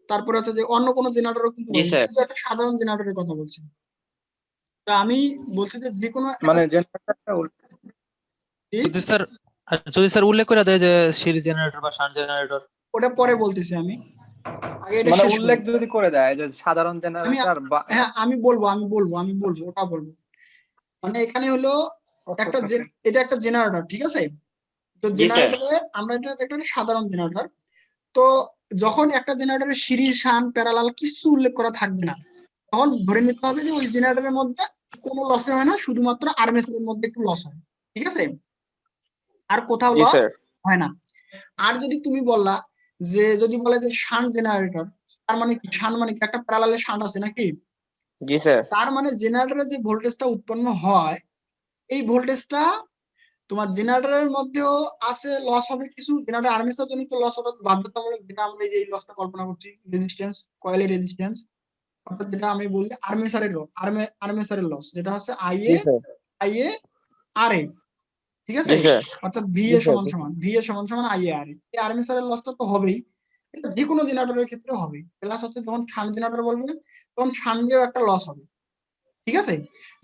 A: তারপরে হচ্ছে যে অন্য কোনো জেনারেটরও কিন্তু
I: জি
A: বলে নাই,
I: স্যার।
A: শুধু একটা সাধারণ জেনারেটরের কথা বলছি। তো আমি বলছি যে যে কোনো
G: মানে জেনারেটরটা
D: যদি স্যার উল্লেখ করে দেয় যে সিরিজ জেনারেটর বা শান্ট জেনারেটর।
A: ওটা পরে বলতেছি আমি, আগে এটা
G: মানে
A: শেষ
G: উল্লেখ
A: করি।
G: যদি করে দেয় যে সাধারণ
A: আমি
G: জেনারেটর বা
A: হ্যাঁ আমি বলবো ওটা বলবো। মানে এখানে হলো একটা এটা একটা জেনারেটর, ঠিক আছে? তো
I: জি স্যার।
A: জেনারেটরে আমরা এটা একটা সাধারণ জেনারেটর। তো যখন একটা জেনারেটরের সিরিজ শান্ট প্যারালাল কিছু উল্লেখ করা থাকবে না, তখন ধরে নিতে হবে যে ওই জেনারেটরের মধ্যে কোনো লস হয় না, শুধুমাত্র আর্মেচারের মধ্যে একটু লস হয়, ঠিক আছে? আর কোথাও
I: জি
A: লস
I: স্যার।
A: হয় না। আর যদি তুমি বললা যে যদি বলে যে শান্ট জেনারেটর, তার মানে কি? শান্ট মানে কি? একটা প্যারালালে শান্ট আছে নাকি?
I: জি স্যার।
A: তার মানে জেনারেটরে যে ভোল্টেজটা উৎপন্ন হয়, এই ভোল্টেজটা তোমার জেনারেটরের মধ্যেও আছে, লস হবে কিছু, জেনারেটর আর্মেচার জনিত লস হবে বাধ্যতামূলক, যেটা আমরা এই লসটা কল্পনা করছি, রেজিস্ট্যান্স, কয়েলের রেজিস্ট্যান্স, অর্থাৎ যেটা আমি বলি আর্মেচারের লস, যেটা হচ্ছে
I: জি স্যার।
A: আইএ আর এ, ঠিক আছে?
I: জি স্যার।
A: অর্থাৎ
I: জি
A: ভিএ
I: স্যার।
A: সমান সমান আইএ আর এ। এই আর্মেচারের লসটা তো হবেই, এটা যে কোনো জেনারেটরের ক্ষেত্রে হবে। প্লাস হচ্ছে যখন শান্ট জেনারেটর বলবে তখন শান্টেও একটা লস হবে, ঠিক আছে?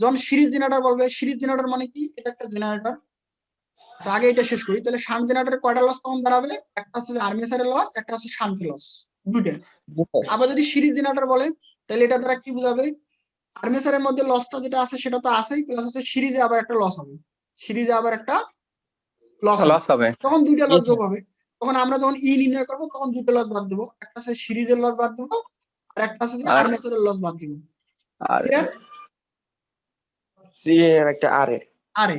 A: যখন সিরিজ জেনারেটর বলবে, সিরিজ জেনারেটর মানে কি? এটা একটা জেনারেটর। আচ্ছা, আগে এটা শেষ করি। তাহলে শান্ট জেনারেটরের কয়টা লস তখন দাঁড়াবে? একটা হচ্ছে আর্মেচারের লস, একটা হচ্ছে শান্টের লস, দুইটা।
I: জি স্যার।
A: আবার যদি সিরিজ জেনারেটর বলে, তাহলে এটা দ্বারা কি বোঝাবে? আর্মেচারের মধ্যে লসটা যেটা আছে সেটা তো আছেই, প্লাস হচ্ছে সিরিজে আবার একটা লস হবে, সিরিজে আবার একটা লস হবে,
G: লস হবে।
A: তখন দুইটা
I: জি
A: লস যোগ
I: স্যার।
A: হবে। তখন আমরা যখন ই নির্ণয় করবো তখন দুটো লস বাদ দেবো, একটা আছে সিরিজের লস বাদ দেবো, আর একটা আছে যে
G: আর
A: আর্মেচারের লস বাদ দেবো।
G: আর
A: ক্লিয়ার?
I: একটা আরে।
A: আরে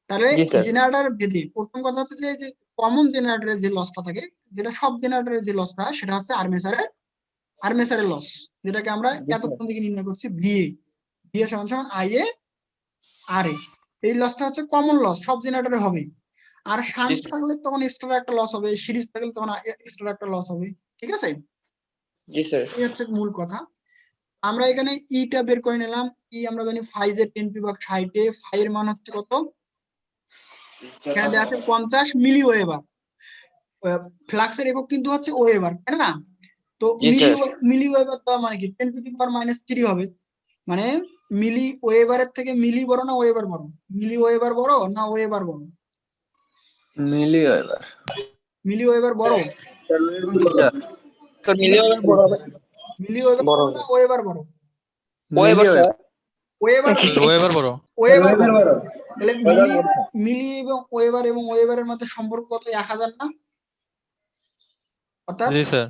A: তাহলে
I: জি স্যার।
A: জেনারেটর ভেদে প্রথম কথা হচ্ছে যে কমন জেনারেটরের যে লসটা থাকে, যেটা সব জেনারেটরের যে লসটা, সেটা হচ্ছে আর্মেচারের লস, যেটাকে আমরা
I: জি স্যার।
A: এতক্ষণ থেকে নির্ণয় করছি ভিএ সমান সমান আইএ আর এ। এই লসটা হচ্ছে কমন লস, সব জেনারেটরে হবে। আর
I: জি
A: শান্ট
I: স্যার।
A: থাকলে তখন এক্সট্রা একটা লস হবে, সিরিজ থাকলে তখন এক্সট্রা একটা লস হবে, ঠিক আছে?
I: জি স্যার।
A: এই হচ্ছে মূল কথা। আমরা এখানে ইটা বের করে নিলাম। ই আমরা জানি 5 এর 10⁵, এর মান হচ্ছে কত? এখানে দেওয়া আছে 50 মিলি ওয়েবার। ফ্লাক্সের একক কিন্তু হচ্ছে ওয়েবার, তাই না? তো
I: জি স্যার।
A: মিলি ওয়েবার দেওয়া মানে কি? 10⁻³ হবে। মানে মিলি ওয়েবারের থেকে মিলি বড় না ওয়েবার বড়? মিলি ওয়েবার বড় না ওয়েবার বড়?
G: মিলি ওয়েবার।
A: মিলি ওয়েবার বড়।
I: তো মিলিয়ন বড় হবে।
A: মিলি ওয়েবার
I: বড়
A: বড়
I: হবে।
A: না ওয়েবার বড়?
I: Weber sir.
A: ওয়েবার
D: ওয়েবার বড়।
A: ওয়েবার বড়। তাহলে মিলি এবং ওয়েবারের মধ্যে সম্পর্ক কত? 1000 না? অর্থাৎ
D: জি স্যার।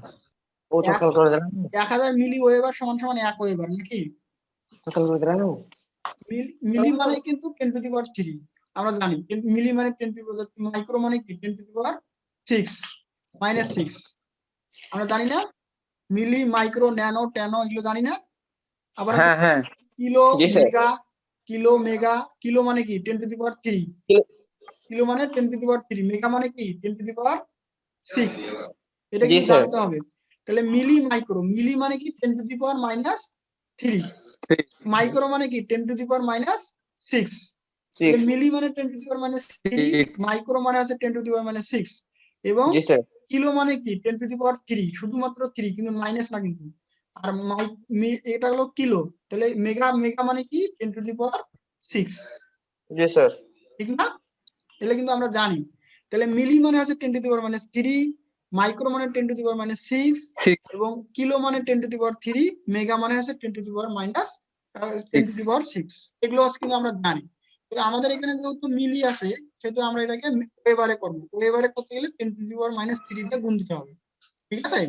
I: ও তো কাল করে দিলাম।
A: 1000 মিলি ওয়েবার সমান সমান 1 ওয়েবার নাকি?
I: কাল করে দিলাম।
A: মিলি মানে কিন্তু 10⁻³ আমরা জানি। মিলি মানে 10⁻, মাইক্রো মানে কি? 10⁻6 -6 আমরা জানি না? মিলি, মাইক্রো, ন্যানো, ট্যানো এগুলো জানি না? আবার আছে
G: হ্যাঁ হ্যাঁ
A: কিলো,
I: জি স্যার।
A: মেগা। কিলো মানে কি? 10⁻3। কিলো মানে 10⁻3, মেগা মানে কি? 10⁻6। এটা
I: জি
A: কিন্তু
I: স্যার।
A: জানতে হবে। তাহলে মিলি, মাইক্রো, মিলি মানে কি? 10⁻³ মাইক্রো মানে কি? 10⁻6। তাহলে
I: 6।
A: মিলি মানে 10⁻3, মাইক্রো মানে হচ্ছে 10⁻6, এবং
I: জি স্যার।
A: কিলো মানে কি? 10⁻3, শুধুমাত্র 3, কিন্তু মাইনাস না কিন্তু। আর এটা হলো কিলো। তাহলে মেগা মানে কি? 10⁻6,
I: জি স্যার।
A: ঠিক না? তাহলে কিন্তু আমরা জানি। তাহলে মিলি মানে হচ্ছে 10⁻3, মাইক্রো মানে 10⁻6, এবং কিলো মানে 10⁻3, মেগা মানে হচ্ছে 10⁻6। এগুলো হচ্ছে কিন্তু আমরা জানি। তো আমাদের এখানে যেহেতু মিলি আছে, সেহেতু আমরা এটাকে ওয়েবারে করবো। ওয়েবারে করতে গেলে 10⁻3 দিয়ে গুণ দিতে হবে, ঠিক আছে?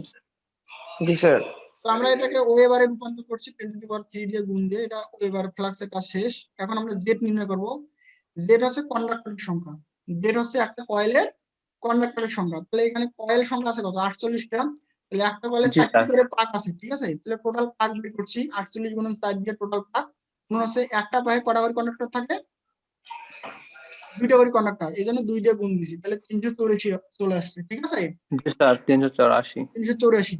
I: জি স্যার।
A: তো আমরা এটাকে ওয়েবারে রূপান্তর করছি 10⁻3 দিয়ে গুণ দিয়ে। এটা ওয়েবার ফ্লাক্সের কাজ শেষ। এখন আমরা জেড নির্ণয় করব। জেড হচ্ছে কন্ডাক্টরের সংখ্যা, জেড হচ্ছে একটা কয়েলের কন্ডাক্টরের সংখ্যা। তাহলে এখানে কয়েল সংখ্যা আছে কত? 48টা। তাহলে একটা কয়েলে 4টি করে পাক আছে, ঠিক আছে? তাহলে টোটাল পাক বের করছি, 48 × 4 দিয়ে টোটাল পাক গুণন হচ্ছে একটা পায়ে কটা করে কন্ডাক্টর থাকে, 2টা করে কন্ডাক্টর, এই জন্য 2 দিয়ে গুণ দিছি, তাহলে 384 চলে আসছে। ঠিক আছে,
G: জি স্যার 384।
A: 384,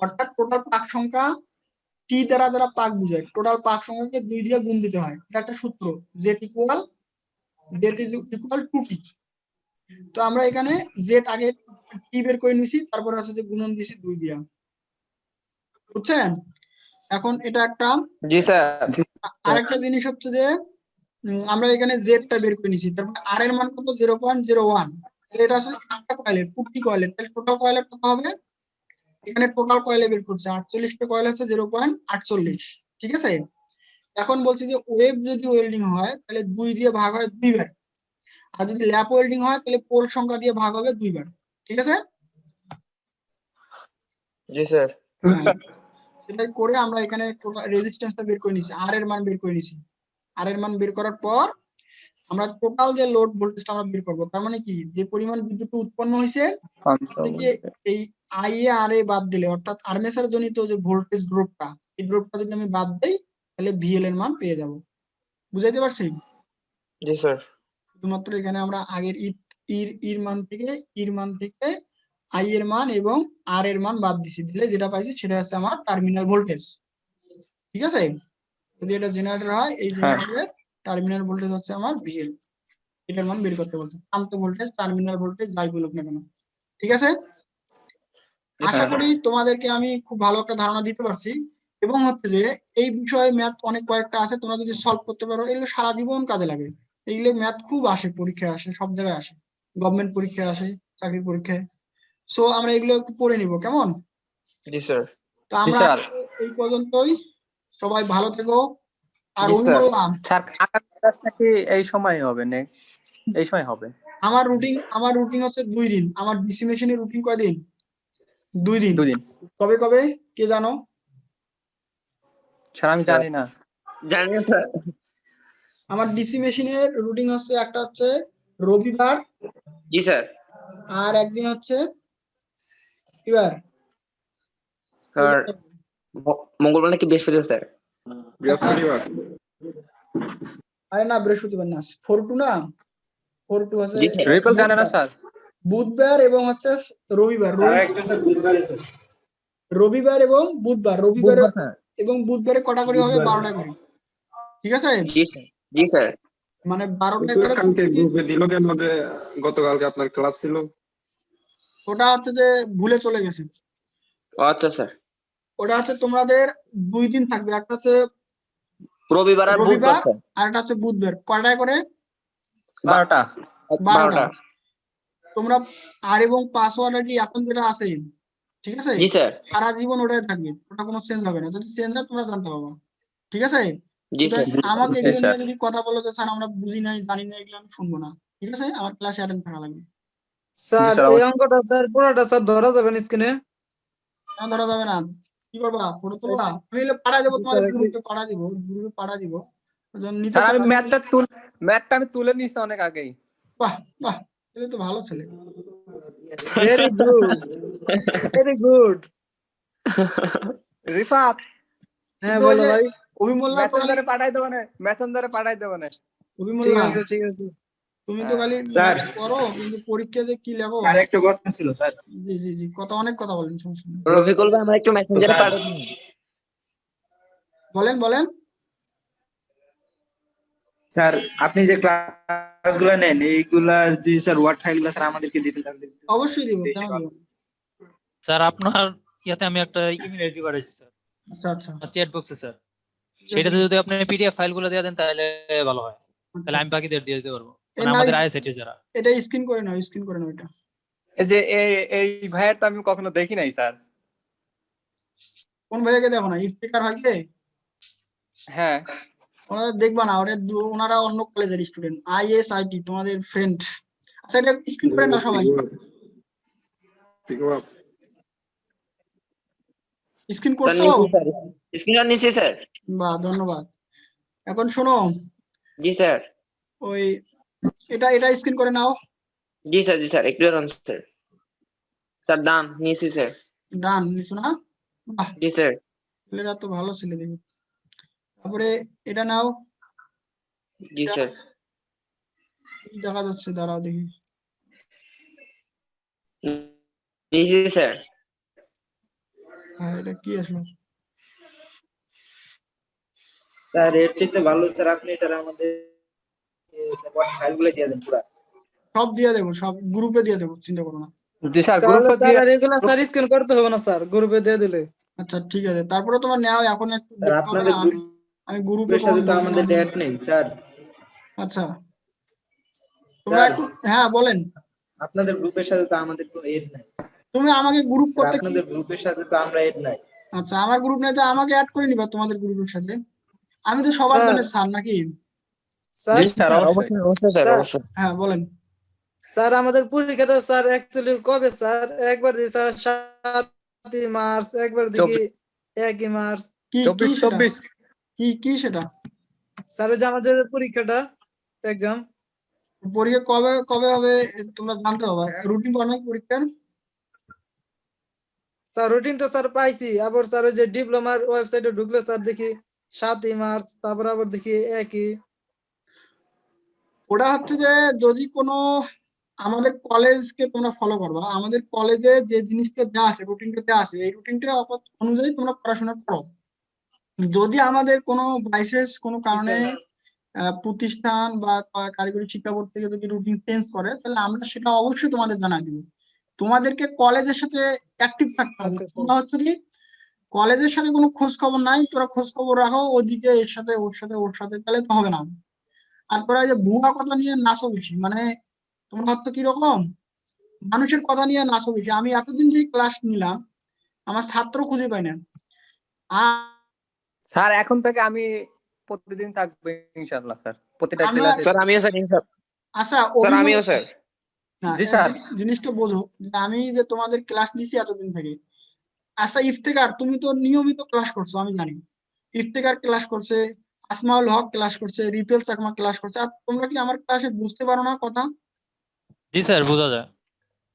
A: অর্থাৎ টোটাল পাক সংখ্যা টি দ্বারা যারা পাক বুঝায়, টোটাল পাক সংখ্যাকে 2 দিয়ে গুণ দিতে হয়। এটা একটা সূত্র, z ইকুয়াল 2t। তো আমরা এখানে z আগে টি বের করে নিছি, তারপর আছে যে গুণন দিছি 2 দিয়া, বুঝছেন? এখন এটা একটা
I: জি স্যার।
A: আরেকটা জিনিস হচ্ছে যে আমরা এখানে জেডটা বের করে নিছি, তারপর আর এর মান কত 0.01, তাহলে এটা আসলে একটা কয়েলের 40 কয়েলের, তাহলে টোটাল কয়েলের কত হবে? এখানে টোটাল কয়েলে বের করছে 48টা কয়েল আছে 0.48। ঠিক আছে, এখন বলছি যে ওয়েব যদি ওয়েল্ডিং হয় তাহলে 2 দিয়ে ভাগ হয় 2 বার, আর যদি ল্যাপ ওয়েল্ডিং হয় তাহলে পোল সংখ্যা দিয়ে ভাগ হবে 2 বার। ঠিক আছে,
I: জি স্যার।
A: সেটাই করে আমরা এখানে টোটাল রেজিস্ট্যান্সটা বের করে নিছি, আর এর মান বের করে নিছি। আর এর মান বের করার পর আমরা টোটাল যে লোড ভোল্টেজটা আমরা বের করব, তার মানে কি যে পরিমাণ বিদ্যুৎ উৎপন্ন হয়েছে থেকে এই আই এ আর এ বাদ দিলে, অর্থাৎ আর্মেচার জনিত যে ভোল্টেজ ড্রপটা, এই ড্রপটা যদি আমি বাদ দেই তাহলে ভিএল এর মান পেয়ে যাব। বুঝাইতে পারছি?
I: জি স্যার।
A: শুধুমাত্র এখানে আমরা আগের ইর মান থেকে আই এর মান এবং আর এর মান বাদ দিছি, দিলে যেটা পাইছি সেটা হচ্ছে আমার টার্মিনাল ভোল্টেজ। ঠিক আছে, যদি এটা জেনারেটর হয়, এই জেনারেটরের টার্মিনাল ভোল্টেজ হচ্ছে আমার ভিএল, এটার মান বের করতে বলছে, প্রান্ত ভোল্টেজ, টার্মিনাল ভোল্টেজ যাই বলুক না কেন। ঠিক আছে, আশা করি তোমাদেরকে আমি খুব ভালো একটা ধারণা দিতে পারছি, এবং হচ্ছে যে এই বিষয়ে ম্যাথ অনেক কয়েকটা আছে, তোমরা যদি সলভ করতে পারো এগুলো সারা জীবন কাজে লাগে। এইগুলো ম্যাথ খুব আসে, পরীক্ষায় আসে, সব জায়গায় আসে, গভর্নমেন্ট পরীক্ষায় আসে, চাকরির পরীক্ষায়। সো আমরা এগুলো একটু পড়ে নিব, কেমন?
I: জি স্যার।
A: তো আমরা এই পর্যন্তই, সবাই ভালো থেকো। আর
I: জি
A: আমি
I: স্যার।
A: বললাম
G: স্যার আগামী ক্লাসটা কি এই সময় হবে না? এই সময় হবে?
A: আমার রুটিন হচ্ছে 2 দিন। আমার ডিসি মেশিনের রুটিন কয়দিন? 2 দিন।
G: 2 দিন।
A: কবে কবে কে জানো?
G: স্যার আমি জানি না।
I: জানি না স্যার।
A: আমার ডিসি মেশিনের রুটিন হচ্ছে, একটা হচ্ছে রবিবার,
I: জি স্যার।
A: আর একদিন হচ্ছে কিবার?
I: স্যার মঙ্গলবার নাকি বৃহস্পতিবার স্যার?
E: বৃহস্পতিবার।
A: আরে না, বৃহস্পতিবার না, 4-2 না, 4-2 আছে
I: জি স্যার।
G: রিপল জানে না স্যার?
A: বুধবার এবং হচ্ছে রবিবার। রবিবার এবং বুধবার, রবিবারে এবং বুধবারে কটা করে হবে? 12টা করে। ঠিক আছে,
I: জি স্যার। জি স্যার।
A: মানে 12টা
E: স্যার
A: করে।
E: কালকে গ্রুপে দিল কেন যে গতকালকে আপনার ক্লাস ছিল?
A: ওটা হচ্ছে যে ভুলে চলে গেছে।
I: ও আচ্ছা স্যার।
A: ওটা হচ্ছে তোমাদের 2 দিন থাকবে, একটা হচ্ছে
I: রবিবার আর বুধবার স্যার।
A: আর একটা হচ্ছে বুধবার। কয়টায় করে?
G: 12টা।
A: 12টা। তোমরা আর এবং পাসওয়ার্ড আইডি এখন যেটা আছে, ঠিক আছে,
I: জি স্যার।
A: সারা জীবন ওটাই থাকবে, ওটা কোনো চেঞ্জ হবে না। যদি চেঞ্জ হয় তোমরা জানতে পারবা। ঠিক আছে,
I: জি স্যার।
A: আমাকে
G: জি
A: এগুলো
G: স্যার।
A: নিয়ে যদি কথা বলো যে স্যার আমরা বুঝি নাই, জানি না, এগুলো আমি শুনবো না। ঠিক আছে, আমার ক্লাসে অ্যাটেন্ড থাকা লাগবে।
C: স্যার
G: স্যার,
C: এই অঙ্কটা স্যার পুরোটা স্যার ধরা যাবে না স্ক্রিনে?
A: কেন ধরা যাবে না? কি করবা, ফটো তুলবা? আমি এগুলো পাঠাই দেবো তোমাদের গ্রুপে, পাঠাই দিব। নিতে
G: স্যার আমি
A: চাও?
G: ম্যাথটা আমি তুলে নিছি অনেক আগেই।
A: বাহ বাহ, তুমি তো ভালো ছেলে।
C: Very good, very good.
G: Rifat
C: হ্যাঁ
A: কিন্তু ওই
C: বলো
A: যে
C: ভাই।
A: অভিমোল্লা তো খালি,
G: মেসেঞ্জারে পাঠাই দেবো না, মেসেঞ্জারে পাঠাই দেবো না।
C: ঠিক
A: অভিমোল্লা
C: আছে, ঠিক আছে।
A: তুমি তো খালি
H: স্যার।
A: ম্যাথ করো, কিন্তু পরীক্ষা যে কি লেখো।
H: স্যার একটা কথা ছিল স্যার।
A: জি জি জি, অনেক কথা বলেন, সমস্যা নেই।
I: রফিকুল ভাই আমার একটু মেসেঞ্জারে
H: স্যার।
I: পাঠিয়ে দিন।
A: বলেন।
H: স্যার আপনি যে ক্লাসগুলো নেন এইগুলা যদি স্যার ওয়ার্ড ফাইলগুলো স্যার আমাদেরকে দিতে তাহলে
A: অবশ্যই দিব, কেন দিব?
D: স্যার আপনার ইয়াতে আমি একটা ইমেল আইডি পাঠাইছি স্যার,
A: আচ্ছা
D: চ্যাট বক্সে স্যার,
A: ঠিক আছে।
D: সেটাতে যদি আপনি পিডিএফ ফাইলগুলো দিয়ে দেন তাহলে ভালো হয়, তাহলে আমি বাকিদের দিয়ে দিতে পারবো, মানে আমাদের আইএসএটি যারা।
A: এটা স্ক্রিন করে নাও এটা।
G: এই যে এই ভাইয়ের তো আমি কখনো দেখি নাই স্যার।
A: কোন ভাইয়াকে দেখো না? স্পিকার হয় কে?
G: হ্যাঁ।
A: ওনারা দেখবা না, ওনারা অন্য কলেজের স্টুডেন্ট, ISIT, তোমাদের ফ্রেন্ড। আচ্ছা, এটা স্ক্রিন করে নাও সবাই। স্ক্রিন করছো?
I: স্ক্রিনশট নিছি স্যার।
A: বাহ, ধন্যবাদ। এখন শোনো,
I: জি স্যার।
A: ওই এটা স্ক্রিন করে নাও।
I: জি স্যার একটু দাঁড়ান স্যার। স্যার ডান নিছি স্যার।
A: ডান নিছো না? বাহ,
I: জি স্যার।
A: ছেলেরা তো ভালো ছেলে দেখি। তারপরে এটা নাও,
I: জি স্যার।
A: কি দেখা যাচ্ছে দাঁড়াও দেখি।
I: জি স্যার।
A: হ্যাঁ এটা কি আসলো?
H: স্যার এর চেয়ে ভালো স্যার আপনি স্যার আমাদের ফাইলগুলো দিয়ে দেন পুরো।
A: সব দিয়ে দেবো, সব গ্রুপে দিয়ে দেবো, চিন্তা করো না।
G: জি স্যার,
C: তাহলে
G: গ্রুপে
C: স্যার
G: দিয়ে
C: আর এগুলা স্যার স্ক্যান করতে হবে না স্যার, গ্রুপে দিয়ে দিলে।
A: আচ্ছা ঠিক আছে, তারপরে তোমার নেওয়া এখন একটু
H: স্যার
A: দেখতে হবে
H: আপনাদের
A: না, আমি গ্রুপে
H: গ্রুপের সাথে তো
A: কখন
H: আমাদের
A: ঢুকলাম।
H: ডেট নেই স্যার।
A: আচ্ছা তোমরা
H: স্যার
A: একটু, হ্যাঁ বলেন।
H: আপনাদের গ্রুপের সাথে তো আমাদের কোনো এড নাই।
A: তুমি আমাকে গ্রুপ
H: স্যার
A: করতে কি,
H: আপনাদের গ্রুপের সাথে তো আমরা এড নাই।
A: আচ্ছা আমার গ্রুপ নাই তো আমাকে অ্যাড করে নিবা তোমাদের গ্রুপের সাথে। আমি তো সবার
C: স্যার,
A: জন্য স্যার নাকি?
C: স্যার
G: জি স্যার, অবশ্যই।
I: অবশ্যই অবশ্যই স্যার,
C: স্যার,
I: অবশ্যই।
A: হ্যাঁ বলেন।
C: স্যার আমাদের পরীক্ষাটা স্যার অ্যাকচুয়ালি কবে স্যার? একবার দিই স্যার 7ই মার্চ, একবার দিই 1ই মার্চ।
A: কি কি
G: 24
A: সেটা,
G: 24
A: কি কি সেটা?
C: স্যার ওই যে আমাদের পরীক্ষাটা, এক্সাম।
A: পরীক্ষা কবে কবে হবে তোমরা জানতে হবে, রুটিন বানাই পরীক্ষার।
C: স্যার রুটিন তো স্যার পাইছি, আবার স্যার ওই যে ডিপ্লোমার ওয়েবসাইটে ঢুকলে স্যার দেখি 7ই মার্চ, তারপর আবার দেখি 1ই।
A: ওটা হচ্ছে যে যদি কোনো আমাদের কলেজকে তোমরা ফলো করবা, আমাদের কলেজে যে জিনিসটা দেওয়া আছে, রুটিনটা দেওয়া আছে, এই রুটিনটা অনুযায়ী তোমরা পড়াশোনা করো। যদি আমাদের কোনো বাইসেস কোনো কারণে প্রতিষ্ঠান বা কারিগরি শিক্ষা বোর্ড থেকে যদি রুটিন চেঞ্জ করে, তাহলে আমরা সেটা অবশ্যই তোমাদের জানাই দিব। তোমাদেরকে কলেজের সাথে অ্যাক্টিভ থাকতে হবে।
C: আচ্ছা স্যার।
A: তোমরা হচ্ছে কি কলেজের সাথে কোনো খোঁজ খবর নাই, তোরা খোঁজ খবর রাখো ওদিকে এর সাথে ওর সাথে ওর সাথে, তাহলে তো হবে না। আর তোরা এই যে ভুয়া কথা নিয়ে নাচো বেশি, মানে তোমরা হচ্ছে কিরকম মানুষের কথা নিয়ে নাচো বেশি। আমি এতদিন যে ক্লাস নিলাম আমার ছাত্র খুঁজে পাই না।
G: স্যার এখন থেকে আমি প্রতিদিন থাকবো ইনশাআল্লাহ স্যার, প্রতিটা
A: আমরা
G: ক্লাসে।
I: স্যার আমিও স্যার, স্যার।
A: আচ্ছা
I: স্যার আমিও স্যার।
A: না
G: জি স্যার।
A: জিনিসটা বোঝো যে আমি যে তোমাদের ক্লাস নিছি এতদিন থেকে। আচ্ছা ইফতেখার তুমি তো নিয়মিত ক্লাস করছো আমি জানি, ইফতেখার ক্লাস করছে, আসমাউল হক ক্লাস করছে, রিপেল চাকমা ক্লাস করছে, আর তোমরা কি আমার ক্লাসে বুঝতে পারো না কথা?
D: জি স্যার, বোঝা যায়।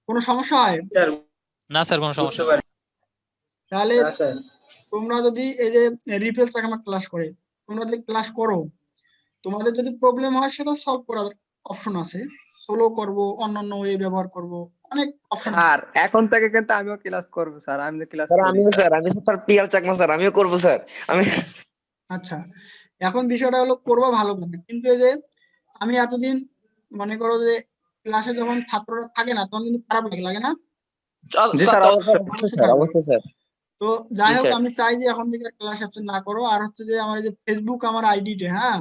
A: কোনো সমস্যা হয়?
H: স্যার
D: না স্যার, কোনো
H: বুঝতে
D: সমস্যা নেই।
H: পারি।
A: তাহলে
H: হ্যাঁ স্যার।
A: তোমরা যদি এই যে রিপেল চাকমা ক্লাস করে তোমরা যদি ক্লাস করো, তোমাদের যদি প্রবলেম হয় সেটা সলভ করার অপশন আছে, সোলো করব, অন্যান্য ওয়ে ব্যবহার করব, অনেক অপশন আছে।
G: স্যার এখন থেকে কিন্তু আমিও ক্লাস করবো স্যার, আমি ক্লাস
I: স্যার
G: করি
I: আমিও স্যার, আমি স্যার পিয়াল চাকমা স্যার, আমিও করবো স্যার। আমি
A: আচ্ছা এখন বিষয়টা হলো করবা ভালো কথা, কিন্তু এই যে আমি এতদিন মনে করো যে ক্লাসে যখন ছাত্ররা থাকে না তখন কিন্তু খারাপ লাগে না?
G: জি স্যার, অবশ্যই।
I: অবশ্যই স্যার, অবশ্যই স্যার।
A: তো যাই
I: জি
A: হোক
I: স্যার।
A: আমি চাই যে এখন থেকে ক্লাস অ্যাবসেন্ট না করো। আর হচ্ছে যে আমার এই যে ফেসবুক আমার আইডিতে, হ্যাঁ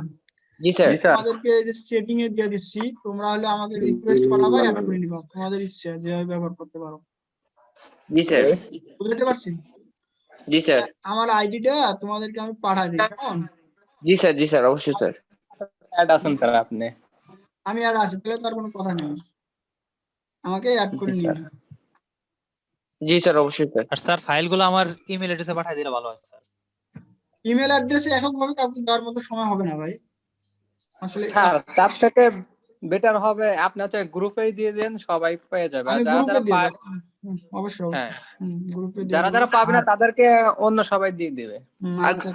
I: জি স্যার।
G: জি স্যার।
A: তোমাদেরকে যে সেটিং এ দিয়ে দিচ্ছি, তোমরা হলে আমাকে রিকোয়েস্ট করাবা, অ্যাড করে নিবা, তোমাদের ইচ্ছা যেভাবে ব্যবহার করতে পারো।
I: জি স্যার।
A: বুঝতে পারছি?
I: জি স্যার।
A: আমার আইডিটা তোমাদেরকে আমি পাঠাই দিই, কেমন?
I: জি স্যার, জি স্যার, অবশ্যই স্যার।
G: অ্যাড আছেন স্যার আপনি?
A: আমি আর আছি, তাহলে তার কোনো কথা নেই, আমাকে অ্যাড
G: জি
A: করে
G: স্যার।
A: নিও।
I: জি স্যার, অবশ্যই স্যার।
D: আর স্যার ফাইলগুলো আমার ইমেল অ্যাড্রেসে পাঠিয়ে দিলে ভালো হয় স্যার।
A: ইমেল অ্যাড্রেসে এককভাবে কাউকে দেওয়ার মতো সময় হবে না ভাই আসলে।
G: স্যার তার থেকে বেটার হবে আপনি হচ্ছে গ্রুপেই দিয়ে দেন, সবাই পেয়ে যাবে। আর
A: আমি
G: যারা
A: গ্রুপে
G: যারা
A: দিয়ে
G: পায়,
A: দেবো, অবশ্যই
G: হ্যাঁ,
A: অবশ্যই গ্রুপে দিয়ে
G: যারা
A: দেবো।
G: যারা পাবে না তাদেরকে অন্য সবাই দিয়ে দিবে।
A: আচ্ছা